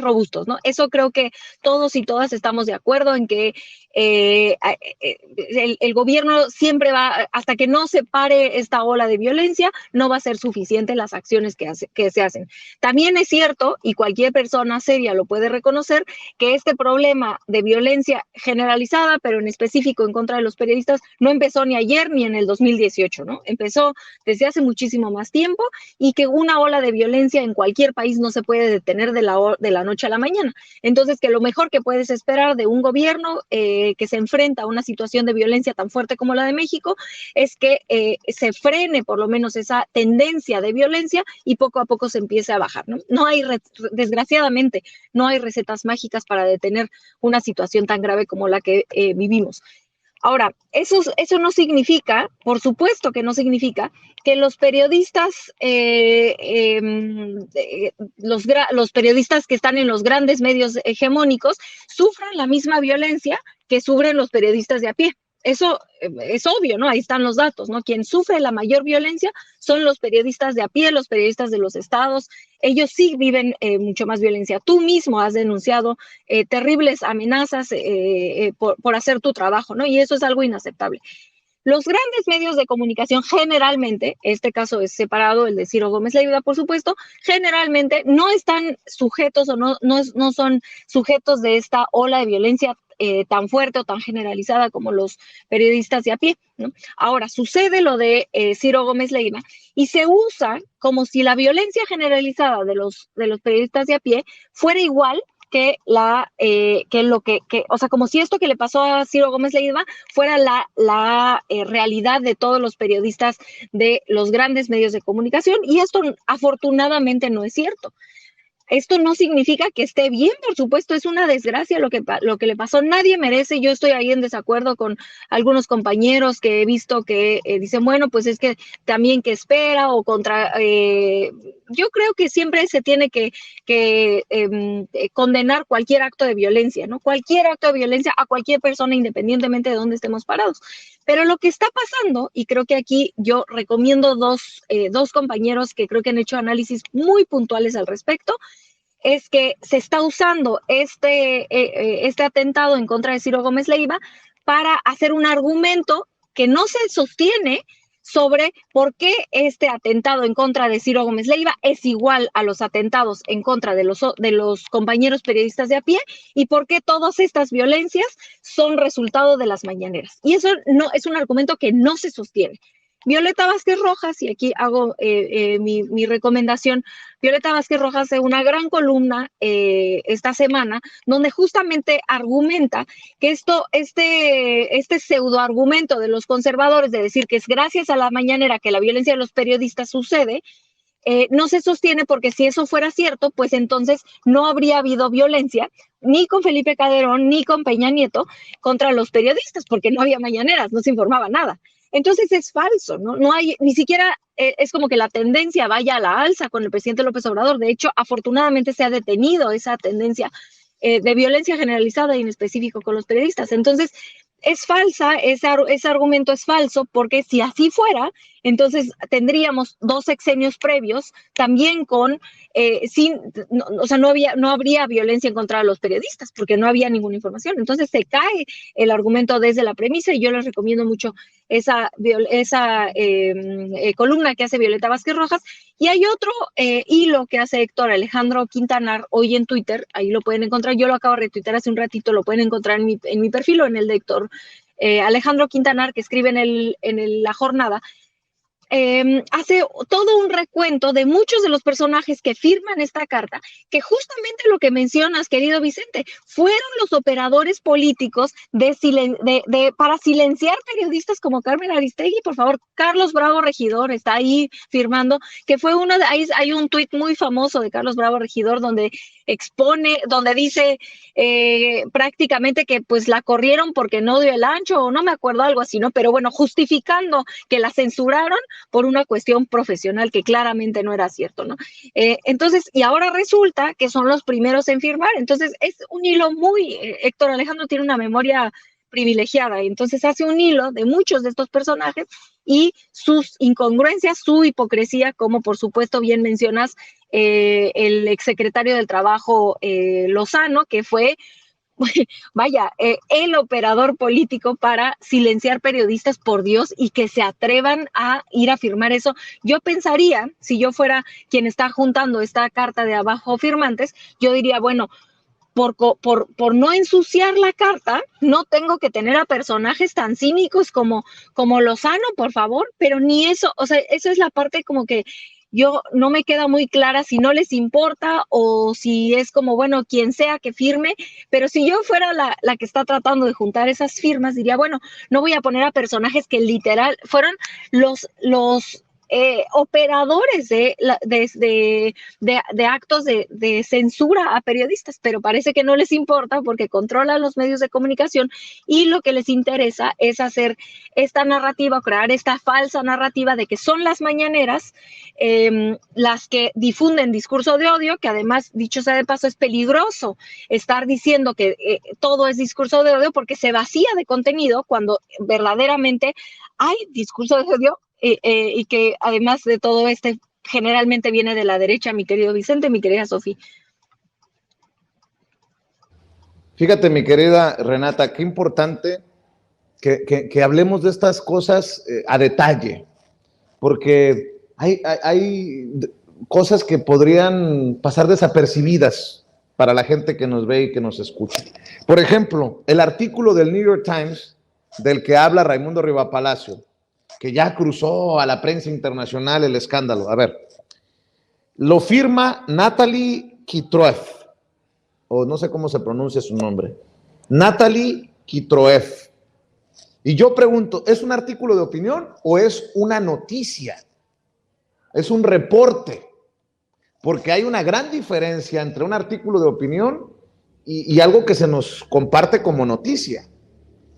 [SPEAKER 5] robustos, ¿no? Eso creo que todos y todas estamos de acuerdo en que el gobierno siempre va, hasta que no se pare esta ola de violencia, no va a ser suficiente las acciones que se hacen. También es cierto, y cualquier persona seria lo puede reconocer, que este problema de violencia generalizada, pero en específico en contra de los periodistas, no empezó ni ayer ni en el 2018, ¿no? Empezó desde hace muchísimo más tiempo, y que una ola de violencia en cualquier país no se puede detener de la noche a la mañana. Entonces, que lo mejor que puedes esperar de un gobierno que se enfrenta a una situación de violencia tan fuerte como la de México es que se frene por lo menos esa tendencia de violencia y poco a poco se empiece a bajar, ¿no? Desgraciadamente, no hay recetas mágicas para detener una situación tan grave como la que vivimos. Ahora, eso no significa, por supuesto que no significa, que los periodistas, los periodistas que están en los grandes medios hegemónicos sufran la misma violencia que sufren los periodistas de a pie. Eso es obvio, ¿no? Ahí están los datos, ¿no? Quien sufre la mayor violencia son los periodistas de a pie, los periodistas de los estados. Ellos sí viven mucho más violencia. Tú mismo has denunciado terribles amenazas por hacer tu trabajo, ¿no? Y eso es algo inaceptable. Los grandes medios de comunicación generalmente, este caso es separado, el de Ciro Gómez Leiva, por supuesto, generalmente no están sujetos o no son sujetos de esta ola de violencia tan fuerte o tan generalizada como los periodistas de a pie, ¿no? Ahora, sucede lo de Ciro Gómez Leiva y se usa como si la violencia generalizada de los periodistas de a pie fuera igual o sea, como si esto que le pasó a Ciro Gómez Leiva fuera la realidad de todos los periodistas de los grandes medios de comunicación, y esto afortunadamente no es cierto. Esto no significa que esté bien, por supuesto, es una desgracia lo que le pasó. Nadie merece, yo estoy ahí en desacuerdo con algunos compañeros que he visto que dicen, bueno, pues es que también que espera o contra... yo creo que siempre se tiene que condenar cualquier acto de violencia, ¿no? Cualquier acto de violencia a cualquier persona, independientemente de dónde estemos parados. Pero lo que está pasando, y creo que aquí yo recomiendo dos compañeros que creo que han hecho análisis muy puntuales al respecto, es que se está usando este atentado en contra de Ciro Gómez Leiva para hacer un argumento que no se sostiene sobre por qué este atentado en contra de Ciro Gómez Leiva es igual a los atentados en contra de los compañeros periodistas de a pie y por qué todas estas violencias son resultado de las mañaneras. Y eso no es un argumento que no se sostiene. Violeta Vázquez Rojas, y aquí hago mi recomendación, Violeta Vázquez Rojas hace una gran columna esta semana donde justamente argumenta que este pseudoargumento de los conservadores de decir que es gracias a la mañanera que la violencia de los periodistas sucede, no se sostiene porque si eso fuera cierto, pues entonces no habría habido violencia ni con Felipe Calderón ni con Peña Nieto contra los periodistas, porque no había mañaneras, no se informaba nada. Entonces es falso, ¿no? No hay, ni siquiera es como que la tendencia vaya a la alza con el presidente López Obrador. De hecho, afortunadamente se ha detenido esa tendencia de violencia generalizada y en específico con los periodistas. Entonces, es falsa, ese argumento es falso, porque si así fuera, entonces tendríamos 2 sexenios previos también con, no habría violencia en contra de los periodistas, porque no había ninguna información. Entonces se cae el argumento desde la premisa, y yo les recomiendo mucho esa columna que hace Violeta Vázquez Rojas. Y hay otro hilo que hace Héctor Alejandro Quintanar hoy en Twitter, ahí lo pueden encontrar, yo lo acabo de retuitar hace un ratito, lo pueden encontrar en mi perfil o en el de Héctor Alejandro Quintanar, que escribe en La Jornada. Hace todo un recuento de muchos de los personajes que firman esta carta, que justamente lo que mencionas, querido Vicente, fueron los operadores políticos para silenciar periodistas como Carmen Aristegui. Por favor, Carlos Bravo Regidor está ahí firmando, que fue hay un tuit muy famoso de Carlos Bravo Regidor donde dice prácticamente que pues la corrieron porque no dio el ancho, o no me acuerdo, algo así, ¿no? Pero bueno, justificando que la censuraron por una cuestión profesional que claramente no era cierto, ¿no? Entonces, y ahora resulta que son los primeros en firmar. Entonces, es un hilo Héctor Alejandro tiene una memoria privilegiada, y entonces hace un hilo de muchos de estos personajes y sus incongruencias, su hipocresía, como por supuesto bien mencionas, el exsecretario del Trabajo Lozano, que fue el operador político para silenciar periodistas, por Dios, y que se atrevan a ir a firmar eso. Yo pensaría, si yo fuera quien está juntando esta carta de abajo firmantes, yo diría, bueno, por no ensuciar la carta, no tengo que tener a personajes tan cínicos como Lozano, por favor, pero ni eso, o sea, eso es la parte como que yo no me queda muy clara si no les importa o si es como, bueno, quien sea que firme, pero si yo fuera la que está tratando de juntar esas firmas, diría, bueno, no voy a poner a personajes que literal fueron los operadores de actos de censura a periodistas, pero parece que no les importa porque controlan los medios de comunicación y lo que les interesa es hacer esta narrativa, crear esta falsa narrativa de que son las mañaneras las que difunden discurso de odio, que además, dicho sea de paso, es peligroso estar diciendo que todo es discurso de odio porque se vacía de contenido cuando verdaderamente hay discurso de odio. Y que además de todo generalmente viene de la derecha, mi querido Vicente, mi querida Sofía.
[SPEAKER 1] Fíjate, mi querida Renata, qué importante que hablemos de estas cosas a detalle, porque hay cosas que podrían pasar desapercibidas para la gente que nos ve y que nos escucha. Por ejemplo, el artículo del New York Times del que habla Raimundo Rivapalacio, que ya cruzó a la prensa internacional el escándalo. A ver, lo firma Natalie Kittroff, o no sé cómo se pronuncia su nombre, Natalie Kitroev. Y yo pregunto, ¿es un artículo de opinión o es una noticia? Es un reporte, porque hay una gran diferencia entre un artículo de opinión y algo que se nos comparte como noticia.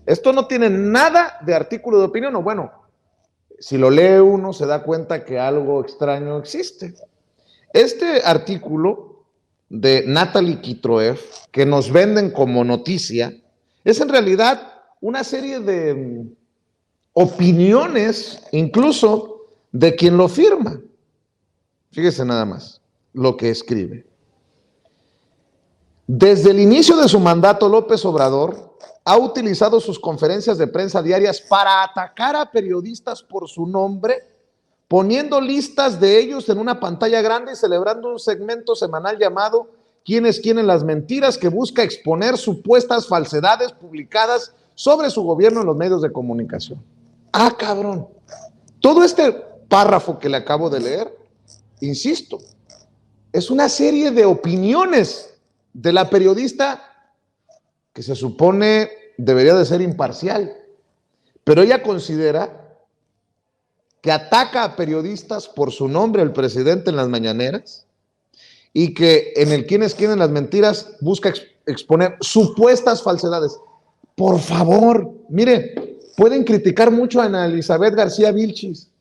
[SPEAKER 1] Esto no tiene nada de artículo de opinión, o bueno, si lo lee uno se da cuenta que algo extraño existe. Este artículo de Natalie Kitroev, que nos venden como noticia, es en realidad una serie de opiniones, incluso de quien lo firma. Fíjese nada más lo que escribe. Desde el inicio de su mandato, López Obrador ha utilizado sus conferencias de prensa diarias para atacar a periodistas por su nombre, poniendo listas de ellos en una pantalla grande y celebrando un segmento semanal llamado ¿Quién es quién en las mentiras?, que busca exponer supuestas falsedades publicadas sobre su gobierno en los medios de comunicación. Ah, cabrón. Todo este párrafo que le acabo de leer, insisto, es una serie de opiniones de la periodista que se supone debería de ser imparcial, pero ella considera que ataca a periodistas por su nombre, el presidente, en las mañaneras, y que en el quién es quién en las mentiras busca exponer supuestas falsedades. Por favor, mire, pueden criticar mucho a Ana Elizabeth García Vilchis,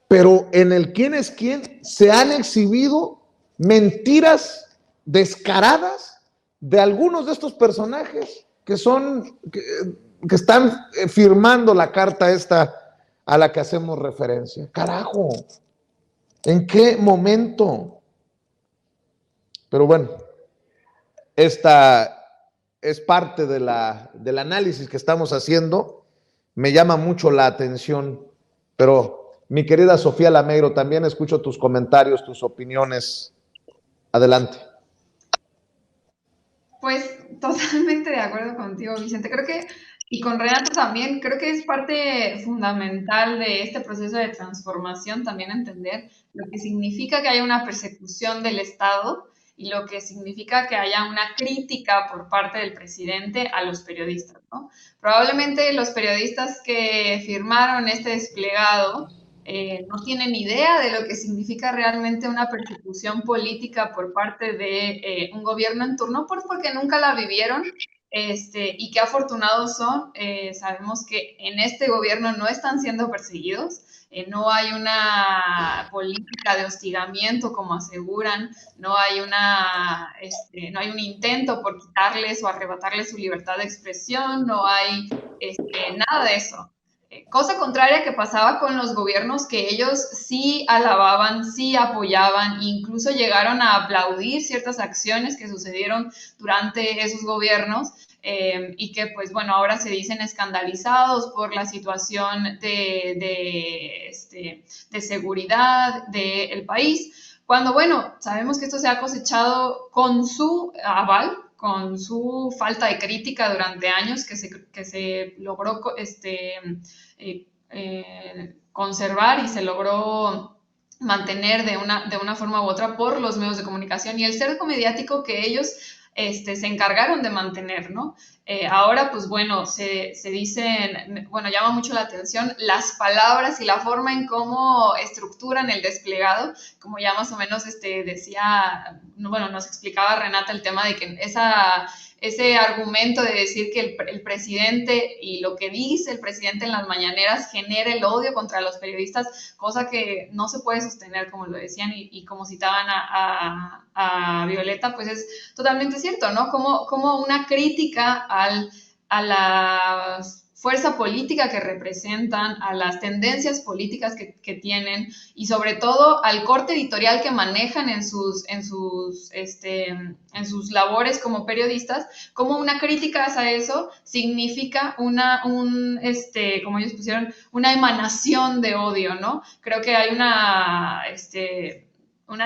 [SPEAKER 1] pero en el quién es quién se han exhibido mentiras descaradas de algunos de estos personajes que están firmando la carta esta a la que hacemos referencia. Carajo, ¿en qué momento? Pero bueno, esta es parte del análisis que estamos haciendo. Me llama mucho la atención, pero mi querida Sofía Lameiro, también escucho tus comentarios, tus opiniones. Adelante.
[SPEAKER 6] Pues totalmente de acuerdo contigo, Vicente. Creo que, y con Renato también, creo que es parte fundamental de este proceso de transformación también entender lo que significa que haya una persecución del Estado y lo que significa que haya una crítica por parte del presidente a los periodistas, ¿no? Probablemente los periodistas que firmaron este desplegado no tienen idea de lo que significa realmente una persecución política por parte de un gobierno en turno, porque nunca la vivieron, y qué afortunados son. Sabemos que en este gobierno no están siendo perseguidos, no hay una política de hostigamiento como aseguran, no hay un intento por quitarles o arrebatarles su libertad de expresión, no hay nada de eso. Cosa contraria que pasaba con los gobiernos que ellos sí alababan, sí apoyaban, incluso llegaron a aplaudir ciertas acciones que sucedieron durante esos gobiernos, y que pues bueno, ahora se dicen escandalizados por la situación de seguridad del país, cuando bueno, sabemos que esto se ha cosechado con su aval, con su falta de crítica durante años, que se logró conservar y se logró mantener de una forma u otra por los medios de comunicación y el cerco mediático que ellos se encargaron de mantener, ¿no? Ahora, pues bueno, se dicen, bueno, llama mucho la atención las palabras y la forma en cómo estructuran el desplegado, como ya más o menos decía, bueno, nos explicaba Renata el tema de que ese argumento de decir que el presidente y lo que dice el presidente en las mañaneras genera el odio contra los periodistas, cosa que no se puede sostener, como lo decían y como citaban a Violeta, pues es totalmente cierto, ¿no? Como una crítica a la fuerza política que representan, a las tendencias políticas que tienen y sobre todo al corte editorial que manejan en sus labores como periodistas, como una crítica hacia eso significa como ellos pusieron, una emanación de odio, ¿no? Creo que hay una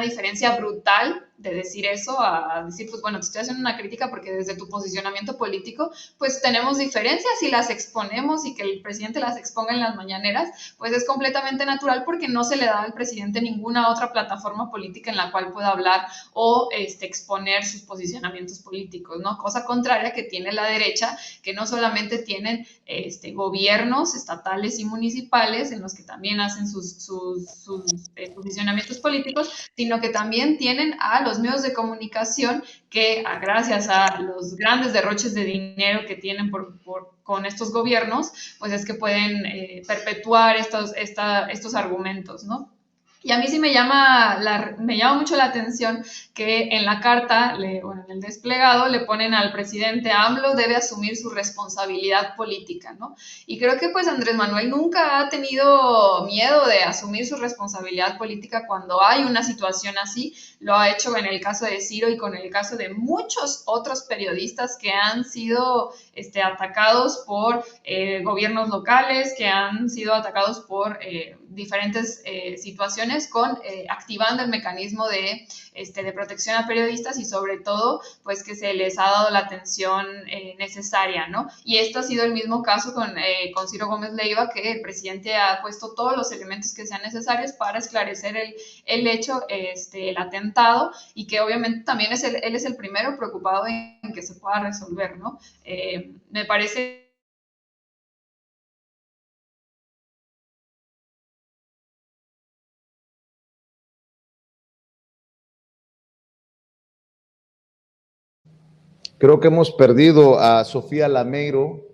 [SPEAKER 6] diferencia brutal de decir eso, a decir, pues bueno, te estoy haciendo una crítica porque desde tu posicionamiento político, pues tenemos diferencias y las exponemos, y que el presidente las exponga en las mañaneras, pues es completamente natural, porque no se le da al presidente ninguna otra plataforma política en la cual pueda hablar o exponer sus posicionamientos políticos, ¿no? Cosa contraria que tiene la derecha, que no solamente tienen gobiernos estatales y municipales en los que también hacen sus posicionamientos políticos, sino que también tienen a los medios de comunicación que, gracias a los grandes derroches de dinero que tienen con estos gobiernos, pues es que pueden perpetuar estos argumentos, ¿no? Y a mí sí me llama mucho la atención que en la carta, en el desplegado, le ponen al presidente: AMLO debe asumir su responsabilidad política, ¿no? Y creo que pues Andrés Manuel nunca ha tenido miedo de asumir su responsabilidad política cuando hay una situación así. Lo ha hecho en el caso de Ciro y con el caso de muchos otros periodistas que han sido atacados por gobiernos locales, que han sido atacados por diferentes situaciones, activando el mecanismo de protección a periodistas, y sobre todo, pues que se les ha dado la atención necesaria, ¿no? Y esto ha sido el mismo caso con Ciro Gómez Leiva, que el presidente ha puesto todos los elementos que sean necesarios para esclarecer el hecho, el atentado, y que obviamente también él es el primero preocupado en que se pueda resolver, ¿no? Me parece...
[SPEAKER 1] Creo que hemos perdido a Sofía Lameiro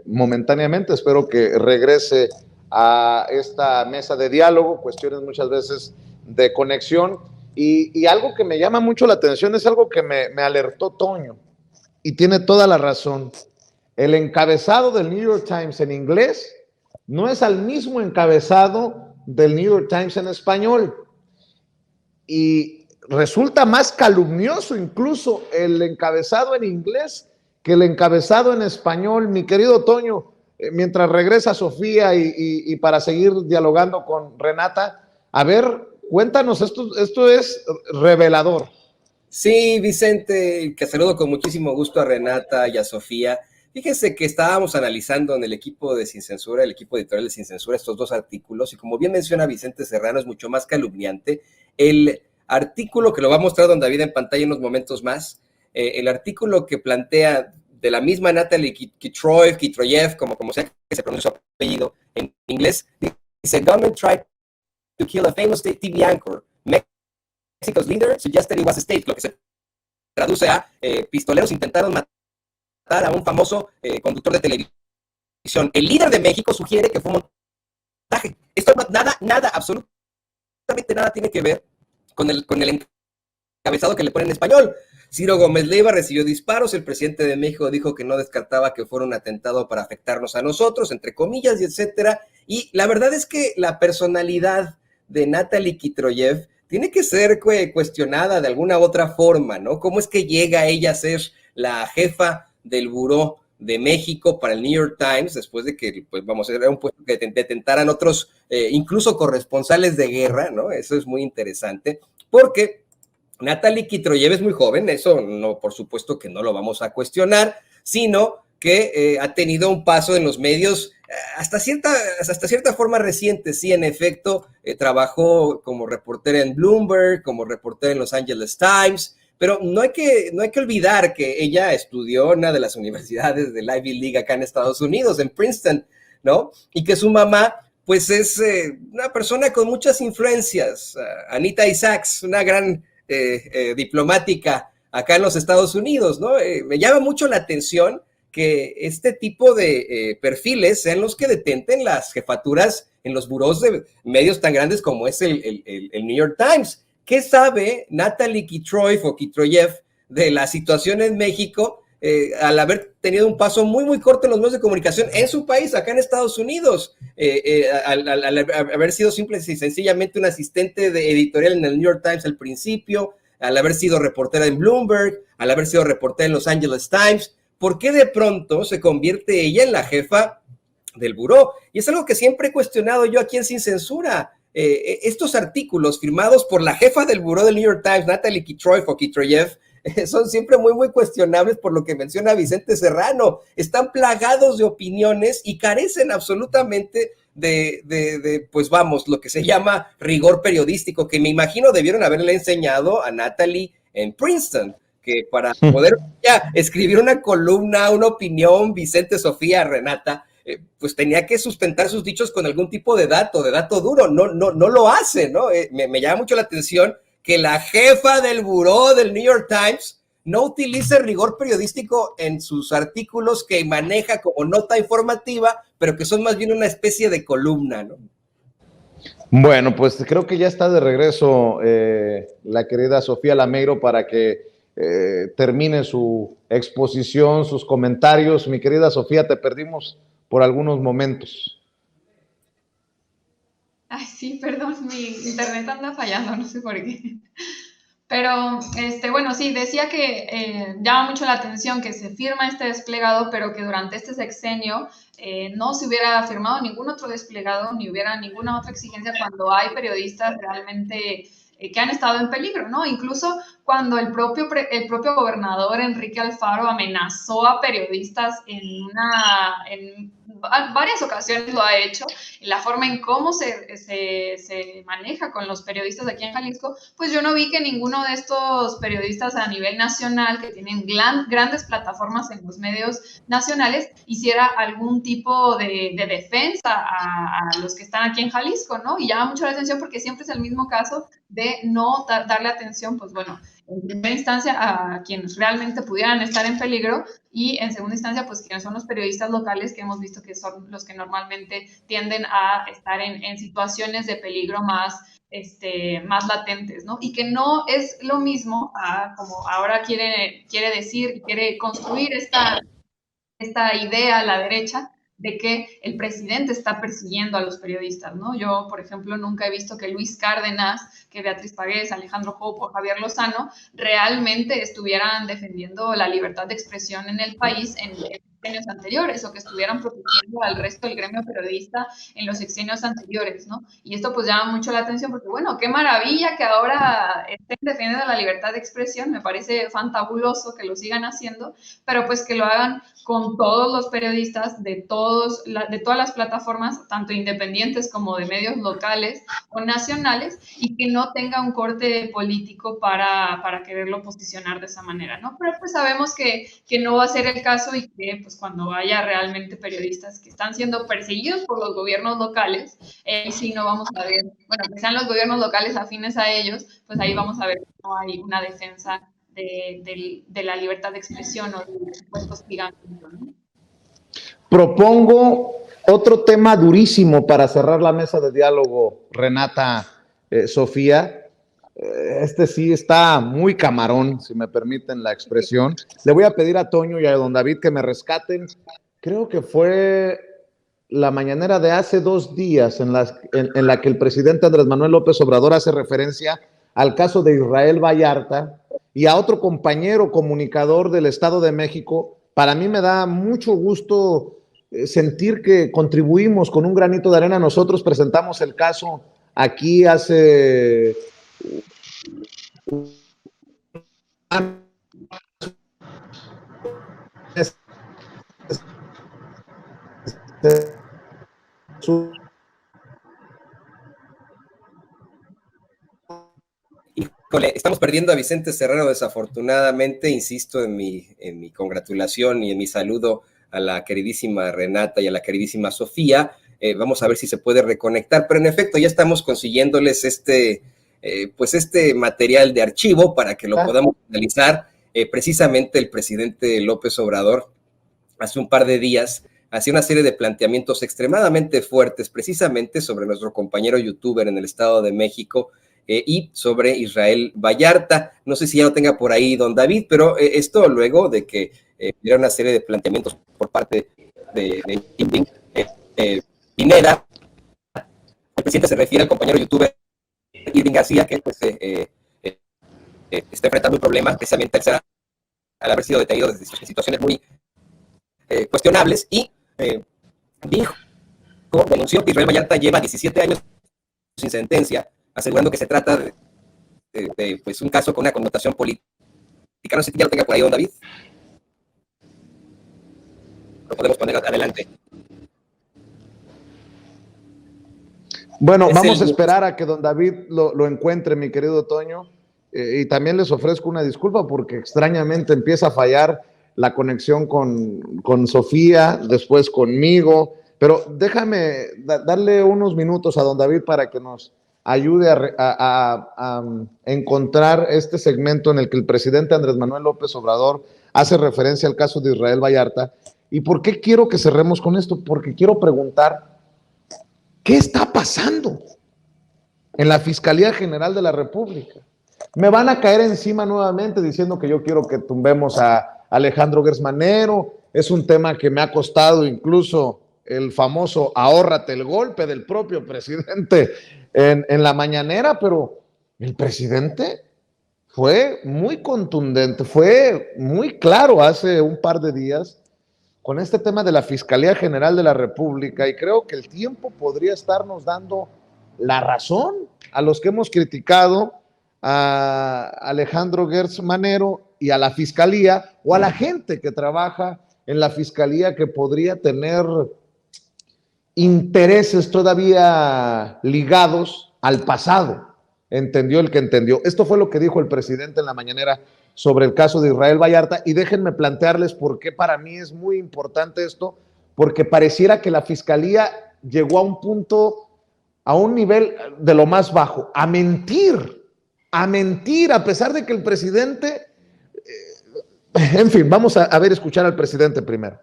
[SPEAKER 1] momentáneamente. Espero que regrese a esta mesa de diálogo, cuestiones muchas veces de conexión. Y algo que me llama mucho la atención es algo que me alertó Toño, y tiene toda la razón. El encabezado del New York Times en inglés no es el mismo encabezado del New York Times en español. Y resulta más calumnioso incluso el encabezado en inglés que el encabezado en español. Mi querido Toño, mientras regresa Sofía y para seguir dialogando con Renata, a ver, cuéntanos, esto es revelador.
[SPEAKER 4] Sí, Vicente, que saludo con muchísimo gusto a Renata y a Sofía. Fíjense que estábamos analizando en el equipo de Sin Censura, el equipo editorial de Sin Censura, estos dos artículos, y como bien menciona Vicente Serrano, es mucho más calumniante el artículo que lo va a mostrar don David en pantalla en unos momentos más, el artículo que plantea de la misma Natalie Kitroyev, como sea que se pronuncia su apellido en inglés, dice: "Government tried to kill a famous TV anchor. Mexico's leader suggested it was a state", lo que se traduce a pistoleros intentaron matar a un famoso conductor de televisión. El líder de México sugiere que fue un montaje. Esto nada, absolutamente nada tiene que ver con el encabezado que le ponen en español. Ciro Gómez Leiva recibió disparos, el presidente de México dijo que no descartaba que fuera un atentado para afectarnos a nosotros, entre comillas, y etcétera. Y la verdad es que la personalidad de Natalie Kitroyev tiene que ser cuestionada de alguna otra forma, ¿no? ¿Cómo es que llega ella a ser la jefa del Buró de México para el New York Times, después de que, pues vamos, era un puesto que detentaran otros, incluso corresponsales de guerra, ¿no? Eso es muy interesante, porque Natalie Kitroyev es muy joven, eso no, por supuesto que no lo vamos a cuestionar, sino que ha tenido un paso en los medios hasta cierta forma reciente. Sí, en efecto, trabajó como reportera en Bloomberg, como reportera en Los Angeles Times, pero no hay que olvidar que ella estudió en una de las universidades del Ivy League acá en Estados Unidos, en Princeton, ¿no? Y que su mamá, pues es una persona con muchas influencias, Anita Isaacs, una gran diplomática acá en los Estados Unidos, ¿no? Me llama mucho la atención que este tipo de perfiles sean los que detenten las jefaturas en los burós de medios tan grandes como es el New York Times. ¿Qué sabe Natalie Kitroyev de la situación en México al haber tenido un paso muy, muy corto en los medios de comunicación en su país, acá en Estados Unidos, al haber sido simple y sencillamente un asistente editorial en el New York Times al principio, al haber sido reportera en Bloomberg, al haber sido reportera en Los Angeles Times? ¿Por qué de pronto se convierte ella en la jefa del buró? Y es algo que siempre he cuestionado yo aquí en Sin Censura. estos artículos firmados por la jefa del buró del New York Times, Natalie Kitroyev, son siempre muy, muy cuestionables por lo que menciona Vicente Serrano. Están plagados de opiniones y carecen absolutamente pues vamos, lo que se llama rigor periodístico, que me imagino debieron haberle enseñado a Natalie en Princeton, que para poder ya escribir una columna, una opinión, Vicente, Sofía, Renata, pues tenía que sustentar sus dichos con algún tipo de dato duro. No lo hace, ¿no? Me llama mucho la atención que la jefa del buró del New York Times no utilice rigor periodístico en sus artículos que maneja como nota informativa, pero que son más bien una especie de columna, ¿no?
[SPEAKER 1] Bueno, pues creo que ya está de regreso la querida Sofía Lameiro para que termine su exposición, sus comentarios. Mi querida Sofía, te perdimos por algunos momentos.
[SPEAKER 6] Ay, sí, perdón, mi internet anda fallando, no sé por qué. Pero, bueno, sí, decía que llama mucho la atención que se firma este desplegado, pero que durante este sexenio no se hubiera firmado ningún otro desplegado, ni hubiera ninguna otra exigencia cuando hay periodistas realmente que han estado en peligro, ¿no? Incluso cuando el propio gobernador Enrique Alfaro amenazó a periodistas en varias ocasiones lo ha hecho, la forma en cómo se maneja con los periodistas aquí en Jalisco, pues yo no vi que ninguno de estos periodistas a nivel nacional, que tienen grandes plataformas en los medios nacionales, hiciera algún tipo de defensa a los que están aquí en Jalisco, ¿no? Y llama mucho la atención porque siempre es el mismo caso de no darle atención, pues bueno, en primera instancia a quienes realmente pudieran estar en peligro y en segunda instancia, pues quienes son los periodistas locales que hemos visto que son los que normalmente tienden a estar en situaciones de peligro más latentes, ¿no? Y que no es lo mismo como ahora quiere decir y quiere construir esta idea a la derecha de que el presidente está persiguiendo a los periodistas, ¿no? Yo, por ejemplo, nunca he visto que Luis Cárdenas, que Beatriz Pagués, Alejandro Hope o Javier Lozano realmente estuvieran defendiendo la libertad de expresión en el país en sexenios anteriores o que estuvieran protegiendo al resto del gremio periodista en los sexenios anteriores, ¿no? Y esto pues llama mucho la atención porque, bueno, qué maravilla que ahora estén defendiendo la libertad de expresión, me parece fantabuloso que lo sigan haciendo, pero pues que lo hagan con todos los periodistas de todas las plataformas, tanto independientes como de medios locales o nacionales, y que no tenga un corte político para quererlo posicionar de esa manera, ¿no? Pero pues sabemos que no va a ser el caso y que pues cuando haya realmente periodistas que están siendo perseguidos por los gobiernos locales, sí no vamos a ver, bueno, que sean los gobiernos locales afines a ellos, pues ahí vamos a ver que no hay una defensa de la libertad de expresión o del supuesto hostigamiento, ¿no?
[SPEAKER 1] Propongo otro tema durísimo para cerrar la mesa de diálogo, Renata, Sofía. Este sí está muy camarón, si me permiten la expresión. Le voy a pedir a Toño y a don David que me rescaten. Creo que fue la mañanera de hace 2 días en la que el presidente Andrés Manuel López Obrador hace referencia al caso de Israel Vallarta y a otro compañero comunicador del Estado de México. Para mí me da mucho gusto sentir que contribuimos con un granito de arena. Nosotros presentamos el caso aquí hace
[SPEAKER 4] Híjole, estamos perdiendo a Vicente Serrano desafortunadamente. Insisto en mi congratulación y en mi saludo a la queridísima Renata y a la queridísima Sofía. Vamos a ver si se puede reconectar, pero en efecto ya estamos consiguiéndoles este material de archivo para que lo podamos analizar. Precisamente el presidente López Obrador hace un par de días hacía una serie de planteamientos extremadamente fuertes precisamente sobre nuestro compañero youtuber en el Estado de México, y sobre Israel Vallarta. No sé si ya lo tenga por ahí don David, pero esto luego de que hubiera una serie de planteamientos por parte de Pineda. El presidente se refiere al compañero youtuber Irving García, que pues está enfrentando un problema precisamente al haber sido detenido desde situaciones muy cuestionables, y denunció que Israel Vallarta lleva 17 años sin sentencia, asegurando que se trata de pues, un caso con una connotación política. No sé si ya lo tenga por ahí, don David. Lo podemos poner adelante.
[SPEAKER 1] Bueno, vamos a esperar a que don David lo encuentre, mi querido Toño. Y también les ofrezco una disculpa porque extrañamente empieza a fallar la conexión con Sofía, después conmigo. Pero déjame darle unos minutos a don David para que nos ayude a encontrar este segmento en el que el presidente Andrés Manuel López Obrador hace referencia al caso de Israel Vallarta. ¿Y por qué quiero que cerremos con esto? Porque quiero preguntar, ¿qué está pasando en la Fiscalía General de la República? Me van a caer encima nuevamente diciendo que yo quiero que tumbemos a Alejandro Gertz Manero. Es un tema que me ha costado incluso el famoso ahórrate el golpe del propio presidente en la mañanera, pero el presidente fue muy contundente, fue muy claro hace un par de días con este tema de la Fiscalía General de la República, y creo que el tiempo podría estarnos dando la razón a los que hemos criticado a Alejandro Gertz Manero y a la Fiscalía, o a la gente que trabaja en la Fiscalía que podría tener intereses todavía ligados al pasado. Entendió el que entendió. Esto fue lo que dijo el presidente en la mañanera sobre el caso de Israel Vallarta, y déjenme plantearles por qué para mí es muy importante esto, porque pareciera que la Fiscalía llegó a un punto, a un nivel de lo más bajo, a mentir, a pesar de que el presidente, en fin, vamos a ver, escuchar al presidente primero.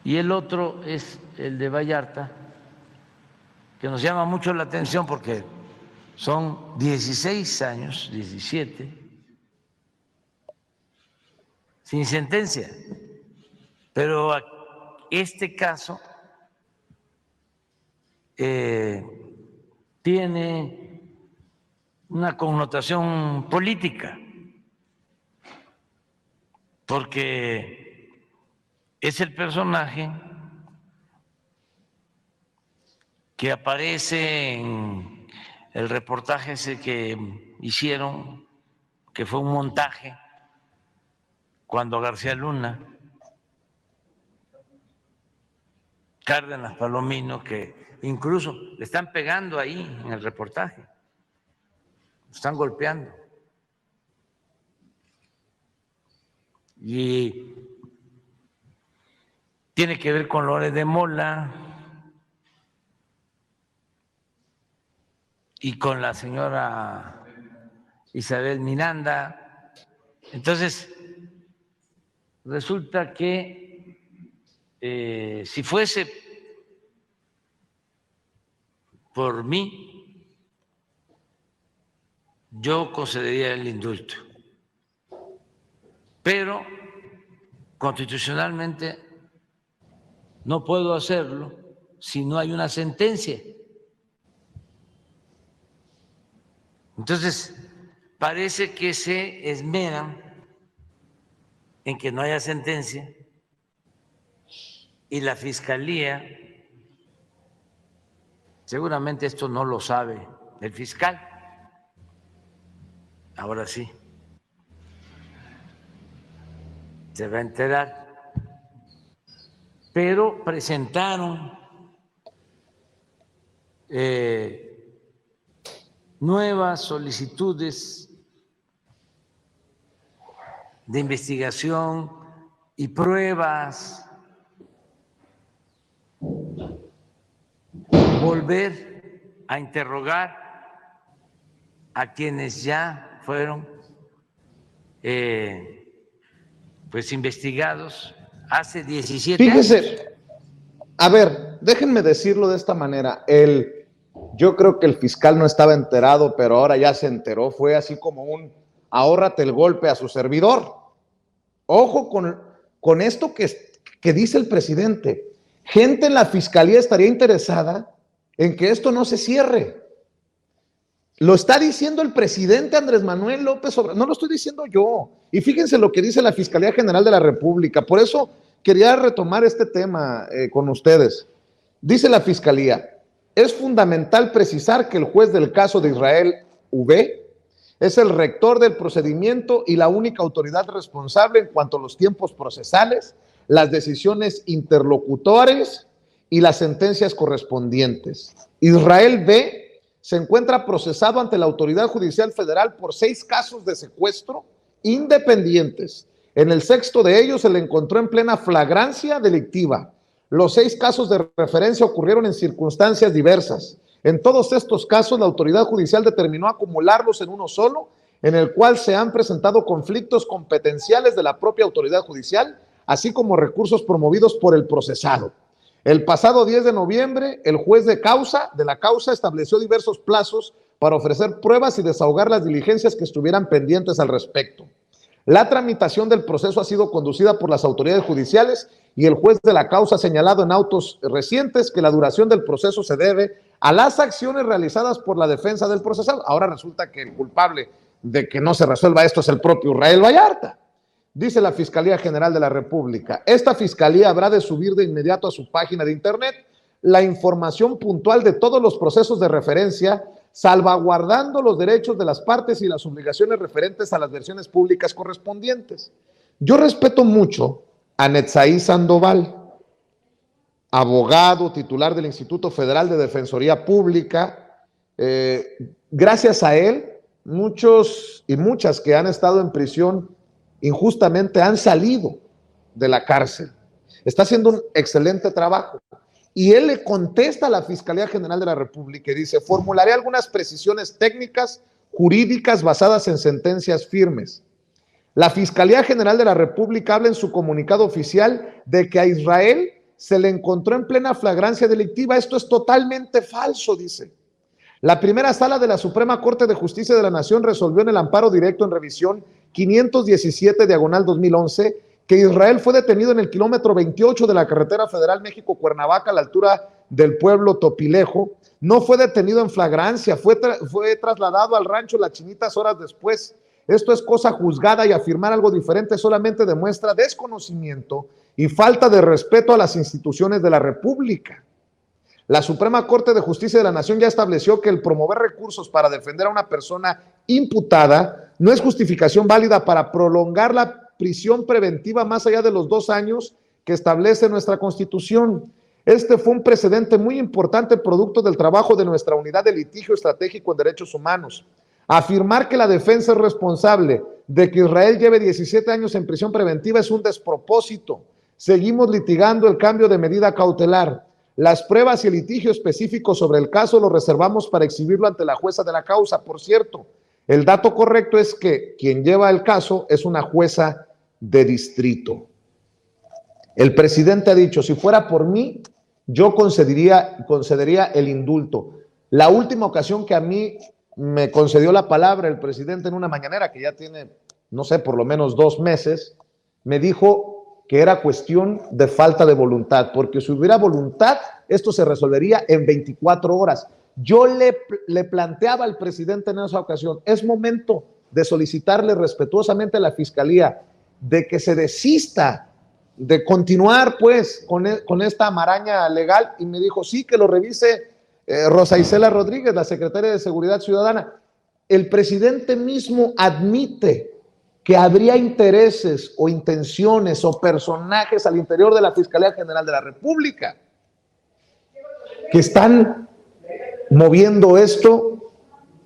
[SPEAKER 2] Y el otro es el de Vallarta, que nos llama mucho la atención porque son 16 años, 17, sin sentencia. Pero este caso tiene una connotación política, porque es el personaje que aparece en el reportaje ese que hicieron, que fue un montaje, cuando García Luna, Cárdenas Palomino, que incluso le están pegando ahí en el reportaje, lo están golpeando. Y tiene que ver con Loret de Mola y con la señora Isabel Miranda. Entonces, resulta que si fuese por mí, yo concedería el indulto. Pero constitucionalmente no puedo hacerlo si no hay una sentencia. Entonces, parece que se esmeran en que no haya sentencia, y la Fiscalía, seguramente esto no lo sabe el fiscal, ahora sí, se va a enterar, pero presentaron nuevas solicitudes de investigación y pruebas, volver a interrogar a quienes ya fueron pues investigados hace 17
[SPEAKER 1] Fíjese,
[SPEAKER 2] años.
[SPEAKER 1] A ver, déjenme decirlo de esta manera. Yo creo que el fiscal no estaba enterado, pero ahora ya se enteró. Fue así como un ahórrate el golpe a su servidor. Ojo con esto que dice el presidente. Gente en la fiscalía estaría interesada en que esto no se cierre. Lo está diciendo el presidente Andrés Manuel López Obrador, no lo estoy diciendo yo. Y fíjense lo que dice la Fiscalía General de la República. Por eso quería retomar este tema con ustedes. Dice la Fiscalía, Es fundamental precisar que el juez del caso de Israel V es el rector del procedimiento y la única autoridad responsable en cuanto a los tiempos procesales, las decisiones interlocutores y las sentencias correspondientes. Israel B se encuentra procesado ante la Autoridad Judicial Federal por 6 casos de secuestro independientes. En el 6º de ellos se le encontró en plena flagrancia delictiva. Los 6 casos de referencia ocurrieron en circunstancias diversas. En todos estos casos, la autoridad judicial determinó acumularlos en uno solo, en el cual se han presentado conflictos competenciales de la propia autoridad judicial, así como recursos promovidos por el procesado. El pasado 10 de noviembre, el juez de la causa estableció diversos plazos para ofrecer pruebas y desahogar las diligencias que estuvieran pendientes al respecto. La tramitación del proceso ha sido conducida por las autoridades judiciales y el juez de la causa ha señalado en autos recientes que la duración del proceso se debe a las acciones realizadas por la defensa del procesado. Ahora resulta que el culpable de que no se resuelva esto es el propio Israel Vallarta. Dice la Fiscalía General de la República, esta fiscalía habrá de subir de inmediato a su página de internet la información puntual de todos los procesos de referencia, salvaguardando los derechos de las partes y las obligaciones referentes a las versiones públicas correspondientes. Yo respeto mucho a Netzaí Sandoval, abogado titular del Instituto Federal de Defensoría Pública. Gracias a él, muchos y muchas que han estado en prisión injustamente han salido de la cárcel. Está haciendo un excelente trabajo. Y él le contesta a la Fiscalía General de la República y dice, formularé algunas precisiones técnicas, jurídicas basadas en sentencias firmes. La Fiscalía General de la República habla en su comunicado oficial de que a Israel se le encontró en plena flagrancia delictiva. Esto es totalmente falso, dice. La primera sala de la Suprema Corte de Justicia de la Nación resolvió en el amparo directo en revisión 517/2011 que Israel fue detenido en el kilómetro 28 de la carretera federal México-Cuernavaca a la altura del pueblo Topilejo. No fue detenido en flagrancia, fue trasladado al rancho Las Chinitas horas después. Esto es cosa juzgada y afirmar algo diferente solamente demuestra desconocimiento y falta de respeto a las instituciones de la República. La Suprema Corte de Justicia de la Nación ya estableció que el promover recursos para defender a una persona imputada no es justificación válida para prolongar la prisión preventiva más allá de los 2 años que establece nuestra Constitución. Este fue un precedente muy importante producto del trabajo de nuestra unidad de litigio estratégico en derechos humanos. Afirmar que la defensa es responsable de que Israel lleve 17 años en prisión preventiva es un despropósito. Seguimos litigando el cambio de medida cautelar. Las pruebas y el litigio específico sobre el caso lo reservamos para exhibirlo ante la jueza de la causa. Por cierto, el dato correcto es que quien lleva el caso es una jueza de distrito. El presidente ha dicho, si fuera por mí, yo concedería el indulto. La última ocasión que a mí me concedió la palabra el presidente en una mañanera, que ya tiene, no sé, por lo menos 2 meses, me dijo que era cuestión de falta de voluntad, porque si hubiera voluntad, esto se resolvería en 24 horas. Yo le planteaba al presidente en esa ocasión, es momento de solicitarle respetuosamente a la Fiscalía de que se desista de continuar pues con esta maraña legal, y me dijo, sí, que lo revise Rosa Isela Rodríguez, la secretaria de Seguridad Ciudadana. El presidente mismo admite que habría intereses o intenciones o personajes al interior de la Fiscalía General de la República que están moviendo esto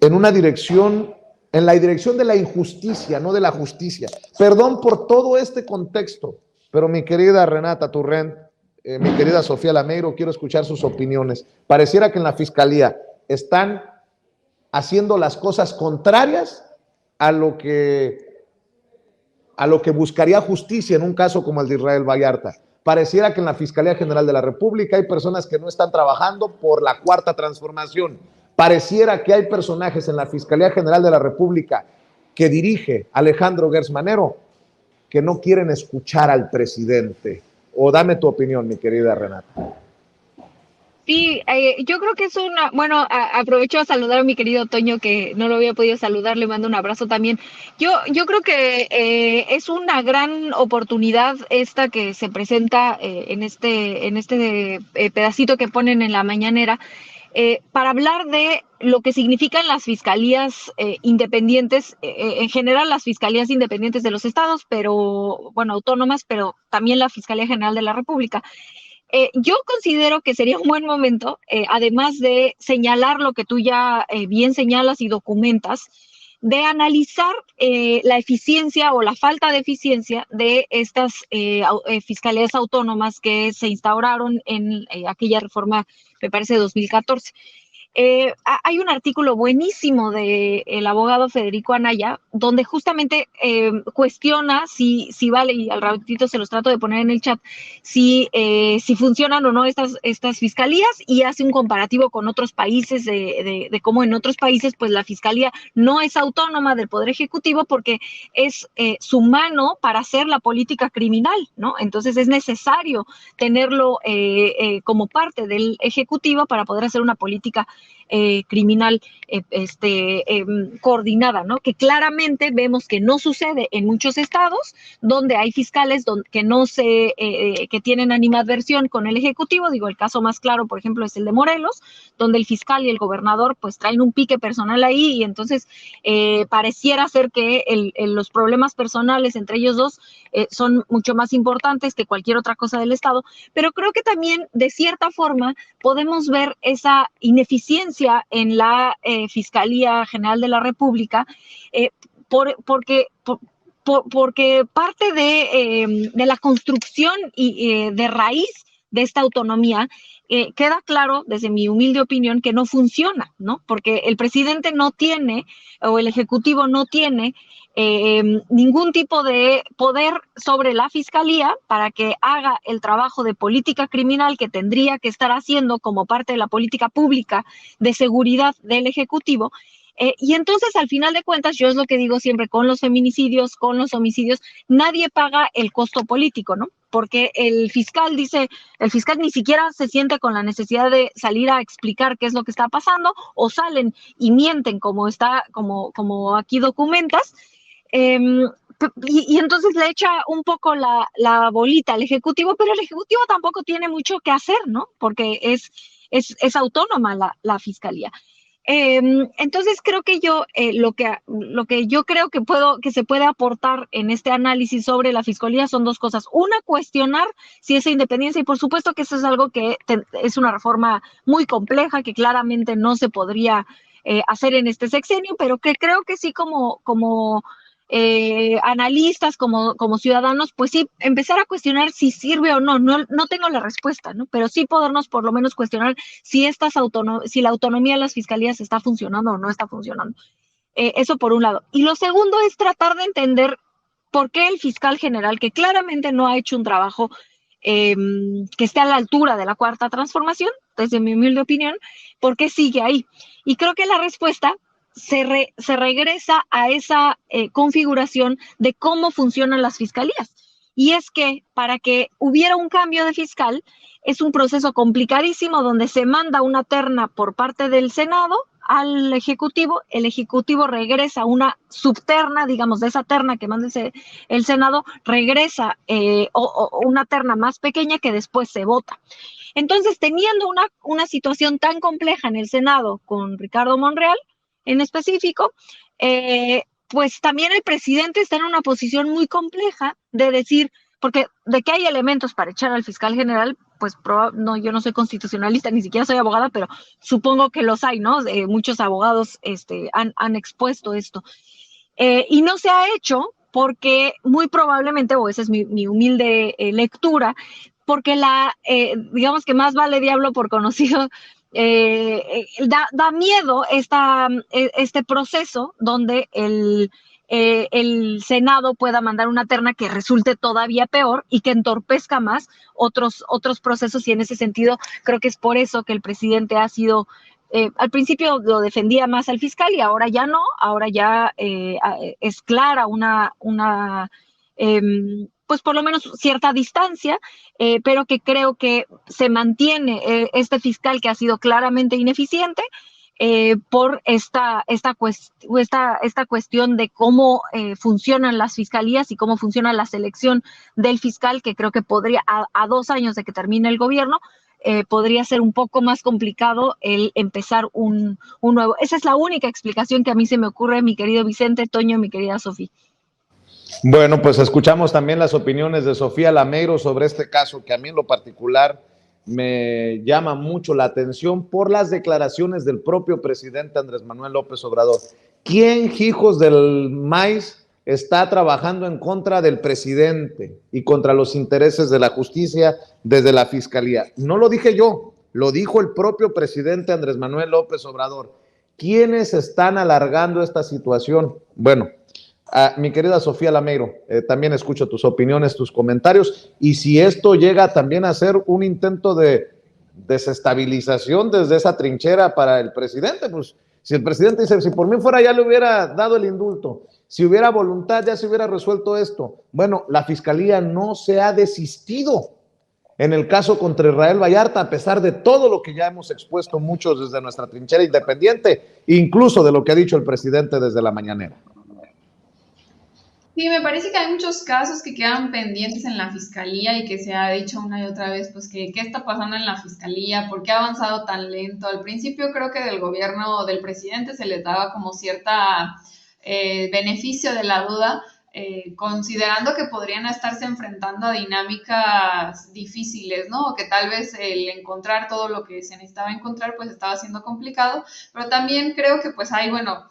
[SPEAKER 1] en una dirección, en la dirección de la injusticia, no de la justicia. Perdón por todo este contexto, pero mi querida Renata Turrent, mi querida Sofía Lameiro, quiero escuchar sus opiniones. Pareciera que en la Fiscalía están haciendo las cosas contrarias a lo que buscaría justicia en un caso como el de Israel Vallarta. Pareciera que en la Fiscalía General de la República hay personas que no están trabajando por la cuarta transformación. Pareciera que hay personajes en la Fiscalía General de la República que dirige Alejandro Gertz Manero que no quieren escuchar al presidente. O dame tu opinión, mi querida Renata.
[SPEAKER 5] Sí, yo creo que es bueno, aprovecho a saludar a mi querido Toño, que no lo había podido saludar, le mando un abrazo también. Yo creo que es una gran oportunidad esta que se presenta en este pedacito que ponen en la mañanera, para hablar de lo que significan las fiscalías independientes, en general las fiscalías independientes de los estados, pero, bueno, autónomas, pero también la Fiscalía General de la República. Yo considero que sería un buen momento, además de señalar lo que tú ya bien señalas y documentas, de analizar la eficiencia o la falta de eficiencia de estas fiscalías autónomas que se instauraron en aquella reforma, me parece, de 2014. Hay un artículo buenísimo del abogado Federico Anaya, donde justamente cuestiona si vale, y al ratito se los trato de poner en el chat, si funcionan o no estas fiscalías, y hace un comparativo con otros países de cómo en otros países pues la fiscalía no es autónoma del Poder Ejecutivo porque es su mano para hacer la política criminal, ¿no? Entonces es necesario tenerlo como parte del Ejecutivo para poder hacer una política criminal coordinada, ¿no? Que claramente vemos que no sucede en muchos estados donde hay fiscales que tienen animadversión con el Ejecutivo. Digo, el caso más claro, por ejemplo, es el de Morelos, donde el fiscal y el gobernador pues traen un pique personal ahí, y entonces pareciera ser que los problemas personales entre ellos dos son mucho más importantes que cualquier otra cosa del estado. Pero creo que también, de cierta forma, podemos ver esa ineficiencia en la Fiscalía General de la República, porque parte de la construcción de raíz de esta autonomía queda claro, desde mi humilde opinión, que no funciona, ¿no? Porque el presidente no tiene, o el Ejecutivo no tiene ningún tipo de poder sobre la Fiscalía para que haga el trabajo de política criminal que tendría que estar haciendo como parte de la política pública de seguridad del Ejecutivo. Y entonces, al final de cuentas, yo es lo que digo siempre con los feminicidios, con los homicidios, nadie paga el costo político, ¿no? Porque el fiscal ni siquiera se siente con la necesidad de salir a explicar qué es lo que está pasando, o salen y mienten como aquí documentas, y entonces le echa un poco la bolita al Ejecutivo, pero el Ejecutivo tampoco tiene mucho que hacer, ¿no? Porque es autónoma la Fiscalía. Entonces creo que lo que yo creo que se puede aportar en este análisis sobre la Fiscalía son dos cosas. Una, cuestionar si esa independencia, y por supuesto que eso es algo que es una reforma muy compleja, que claramente no se podría hacer en este sexenio, pero que creo que sí, como analistas, como ciudadanos, pues sí, empezar a cuestionar si sirve o no. No tengo la respuesta, ¿no? Pero sí podernos por lo menos cuestionar si la autonomía de las fiscalías está funcionando o no está funcionando. Eso por un lado. Y lo segundo es tratar de entender por qué el fiscal general, que claramente no ha hecho un trabajo que esté a la altura de la Cuarta Transformación, desde mi humilde opinión, ¿por qué sigue ahí? Y creo que la respuesta se regresa a esa configuración de cómo funcionan las fiscalías. Y es que para que hubiera un cambio de fiscal es un proceso complicadísimo, donde se manda una terna por parte del Senado al Ejecutivo, el Ejecutivo regresa una subterna, digamos, de esa terna que manda el Senado, regresa una terna más pequeña que después se vota. Entonces, teniendo una situación tan compleja en el Senado con Ricardo Monreal, en específico, pues también el presidente está en una posición muy compleja de decir, porque de que hay elementos para echar al fiscal general, pues yo no soy constitucionalista, ni siquiera soy abogada, pero supongo que los hay, ¿no? Muchos abogados han expuesto esto. Y no se ha hecho porque muy probablemente, o esa es mi humilde lectura, porque digamos que más vale diablo por conocido. Da miedo este proceso donde el Senado pueda mandar una terna que resulte todavía peor y que entorpezca más otros procesos, y en ese sentido creo que es por eso que el presidente ha sido, al principio lo defendía más al fiscal y ahora ya no, ahora ya es clara pues por lo menos cierta distancia, pero que creo que se mantiene este fiscal que ha sido claramente ineficiente por esta cuestión de cómo funcionan las fiscalías y cómo funciona la selección del fiscal, que creo que podría, a 2 años de que termine el gobierno, podría ser un poco más complicado el empezar un nuevo. Esa es la única explicación que a mí se me ocurre, mi querido Vicente, Toño, mi querida Sofía.
[SPEAKER 1] Bueno, pues escuchamos también las opiniones de Sofía Lameiro sobre este caso, que a mí en lo particular me llama mucho la atención por las declaraciones del propio presidente Andrés Manuel López Obrador. ¿Quién, hijos del maíz, está trabajando en contra del presidente y contra los intereses de la justicia desde la fiscalía? No lo dije yo, lo dijo el propio presidente Andrés Manuel López Obrador. ¿Quiénes están alargando esta situación? Bueno, mi querida Sofía Lameiro, también escucho tus opiniones, tus comentarios, y si esto llega también a ser un intento de desestabilización desde esa trinchera para el presidente, pues si el presidente dice, si por mí fuera ya le hubiera dado el indulto, si hubiera voluntad ya se hubiera resuelto esto. Bueno, la fiscalía no se ha desistido en el caso contra Israel Vallarta, a pesar de todo lo que ya hemos expuesto muchos desde nuestra trinchera independiente, incluso de lo que ha dicho el presidente desde la mañanera.
[SPEAKER 6] Sí, me parece que hay muchos casos que quedan pendientes en la fiscalía y que se ha dicho una y otra vez, pues, que qué está pasando en la fiscalía, por qué ha avanzado tan lento. Al principio creo que del gobierno del presidente se les daba como cierta beneficio de la duda, considerando que podrían estarse enfrentando a dinámicas difíciles, ¿no? O que tal vez el encontrar todo lo que se necesitaba encontrar, pues estaba siendo complicado, pero también creo que pues hay, bueno,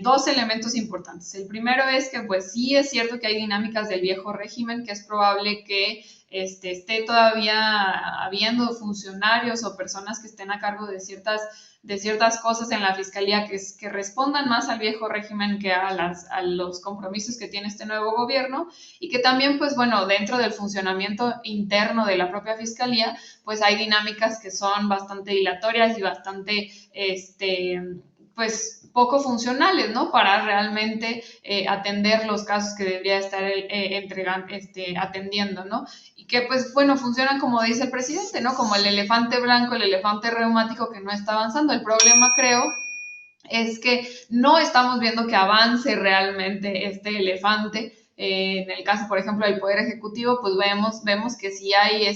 [SPEAKER 6] dos elementos importantes. El primero es que pues sí es cierto que hay dinámicas del viejo régimen, que es probable que esté todavía habiendo funcionarios o personas que estén a cargo de ciertas cosas en la fiscalía que respondan más al viejo régimen que a los compromisos que tiene este nuevo gobierno, y que también, pues bueno, dentro del funcionamiento interno de la propia fiscalía, pues hay dinámicas que son bastante dilatorias y bastante, pues poco funcionales, ¿no? Para realmente atender los casos que debería estar atendiendo, ¿no? Y que, pues, bueno, funcionan como dice el presidente, ¿no? Como el elefante blanco, el elefante reumático que no está avanzando. El problema, creo, es que no estamos viendo que avance realmente este elefante. En el caso, por ejemplo, del Poder Ejecutivo, pues vemos que sí hay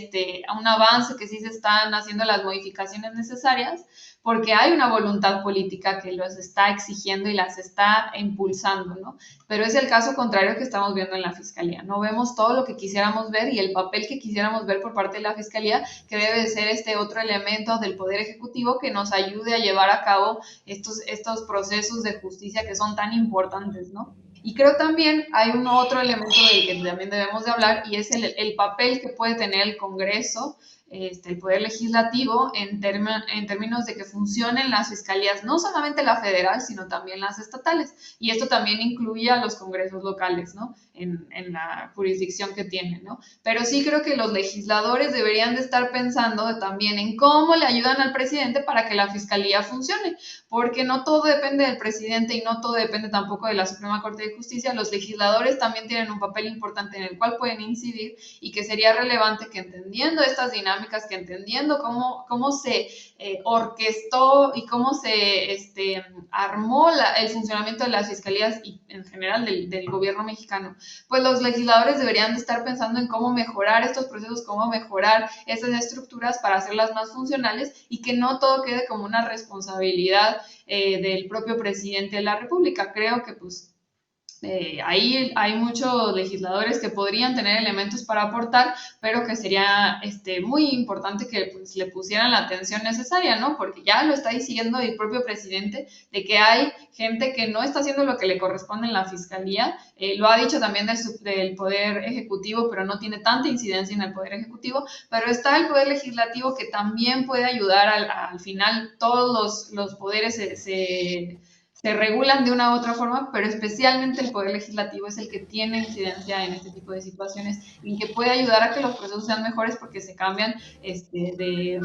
[SPEAKER 6] un avance, que sí se están haciendo las modificaciones necesarias, porque hay una voluntad política que los está exigiendo y las está impulsando, ¿no? Pero es el caso contrario que estamos viendo en la Fiscalía. No vemos todo lo que quisiéramos ver y el papel que quisiéramos ver por parte de la Fiscalía, que debe de ser este otro elemento del Poder Ejecutivo que nos ayude a llevar a cabo estos procesos de justicia que son tan importantes, ¿no? Y creo también hay un otro elemento del que también debemos de hablar, y es el papel que puede tener el Congreso, el Poder Legislativo, en términos de que funcionen las fiscalías, no solamente la federal, sino también las estatales. Y esto también incluye a los congresos locales, ¿no? En la jurisdicción que tienen, ¿no? Pero sí creo que los legisladores deberían de estar pensando también en cómo le ayudan al presidente para que la fiscalía funcione, porque no todo depende del presidente y no todo depende tampoco de la Suprema Corte de Justicia. Los legisladores también tienen un papel importante en el cual pueden incidir, y que sería relevante que, entendiendo estas dinámicas, que entendiendo cómo se orquestó y cómo se armó el funcionamiento de las fiscalías y en general del gobierno mexicano, pues los legisladores deberían de estar pensando en cómo mejorar estos procesos, cómo mejorar estas estructuras para hacerlas más funcionales, y que no todo quede como una responsabilidad del propio presidente de la República. Creo que pues ahí hay muchos legisladores que podrían tener elementos para aportar, pero que sería muy importante que pues, le pusieran la atención necesaria, ¿no? Porque ya lo está diciendo el propio presidente, de que hay gente que no está haciendo lo que le corresponde en la fiscalía. Lo ha dicho también del Poder Ejecutivo, pero no tiene tanta incidencia en el Poder Ejecutivo. Pero está el Poder Legislativo, que también puede ayudar. Al final todos los poderes se regulan de una u otra forma, pero especialmente el Poder Legislativo es el que tiene incidencia en este tipo de situaciones, y que puede ayudar a que los procesos sean mejores, porque se cambian del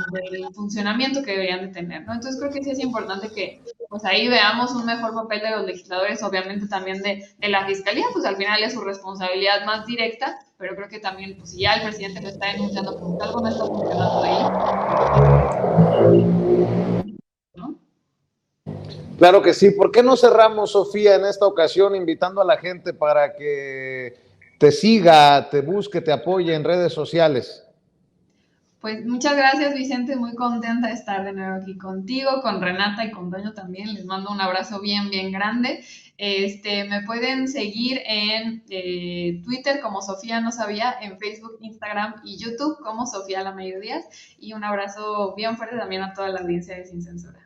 [SPEAKER 6] funcionamiento que deberían de tener, ¿no? Entonces creo que sí es importante que pues ahí veamos un mejor papel de los legisladores, obviamente también de la Fiscalía, pues al final es su responsabilidad más directa, pero creo que también, pues si ya el presidente lo está denunciando, pues algo no está funcionando ahí, ¿no?
[SPEAKER 1] Claro que sí. ¿Por qué no cerramos, Sofía, en esta ocasión invitando a la gente para que te siga, te busque, te apoye en redes sociales?
[SPEAKER 6] Pues muchas gracias, Vicente, muy contenta de estar de nuevo aquí contigo, con Renata y con Toño también. Les mando un abrazo bien, bien grande. Me pueden seguir en Twitter como Sofía No Sabía, en Facebook, Instagram y YouTube como Sofía Lameiro Díaz. Y un abrazo bien fuerte también a toda la audiencia de Sin Censura.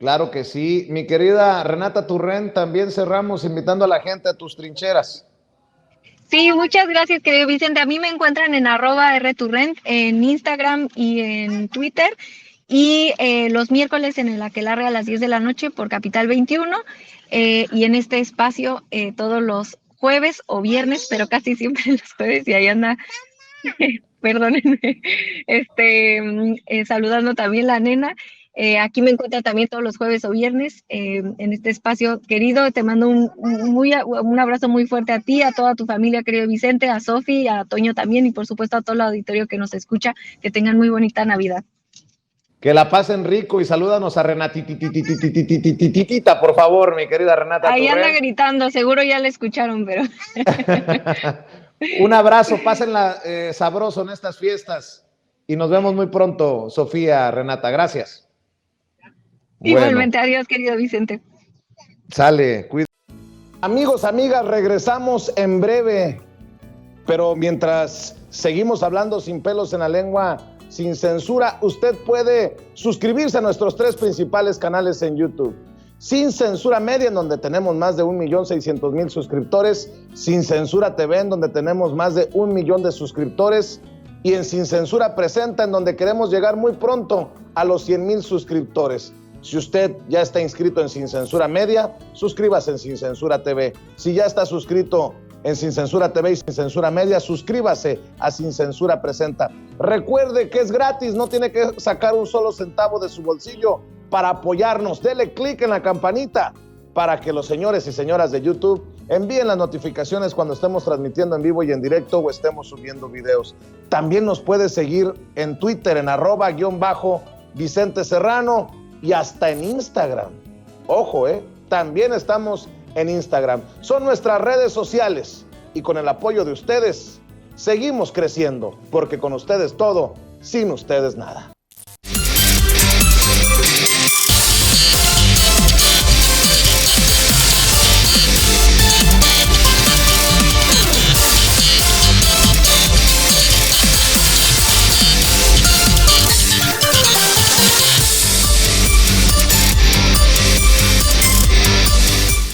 [SPEAKER 1] Claro que sí. Mi querida Renata Turrent, también cerramos invitando a la gente a tus trincheras.
[SPEAKER 5] Sí, muchas gracias, querido Vicente. A mí me encuentran en @rturrent en Instagram y en Twitter. Y los miércoles en el Aquelarre a las 10 de la noche por Capital 21. Y en este espacio todos los jueves o viernes, pero casi siempre los jueves, y ahí anda, perdónenme, saludando también la nena. Aquí me encuentra también todos los jueves o viernes en este espacio. Querido, te mando un abrazo muy fuerte a ti, a toda tu familia, querido Vicente, a Sofi, a Toño también, y por supuesto a todo el auditorio que nos escucha. Que tengan muy bonita Navidad.
[SPEAKER 1] Que la pasen rico y salúdanos a Renatititititita, por favor, mi querida Renata.
[SPEAKER 5] Ahí anda gritando, seguro ya la escucharon, pero...
[SPEAKER 1] Un abrazo, pásenla sabroso en estas fiestas y nos vemos muy pronto, Sofía, Renata, gracias.
[SPEAKER 5] Igualmente, bueno. Adiós, querido Vicente.
[SPEAKER 1] Sale, cuídate. Amigos, amigas, regresamos en breve, pero mientras seguimos hablando sin pelos en la lengua, sin censura, usted puede suscribirse a nuestros 3 principales canales en YouTube. Sin Censura Media, en donde tenemos más de 1.600.000 suscriptores. Sin Censura TV, en donde tenemos más de 1 millón de suscriptores. Y en Sin Censura Presenta, en donde queremos llegar muy pronto a los 100,000 suscriptores. Si usted ya está inscrito en Sin Censura Media, suscríbase en Sin Censura TV. Si ya está suscrito en Sin Censura TV y Sin Censura Media, suscríbase a Sin Censura Presenta. Recuerde que es gratis, no tiene que sacar un solo centavo de su bolsillo para apoyarnos. Dele clic en la campanita para que los señores y señoras de YouTube envíen las notificaciones cuando estemos transmitiendo en vivo y en directo o estemos subiendo videos. También nos puede seguir en Twitter en @Vicente Serrano y hasta en Instagram. Ojo, también estamos en Instagram. Son nuestras redes sociales y con el apoyo de ustedes seguimos creciendo, porque con ustedes todo, sin ustedes nada.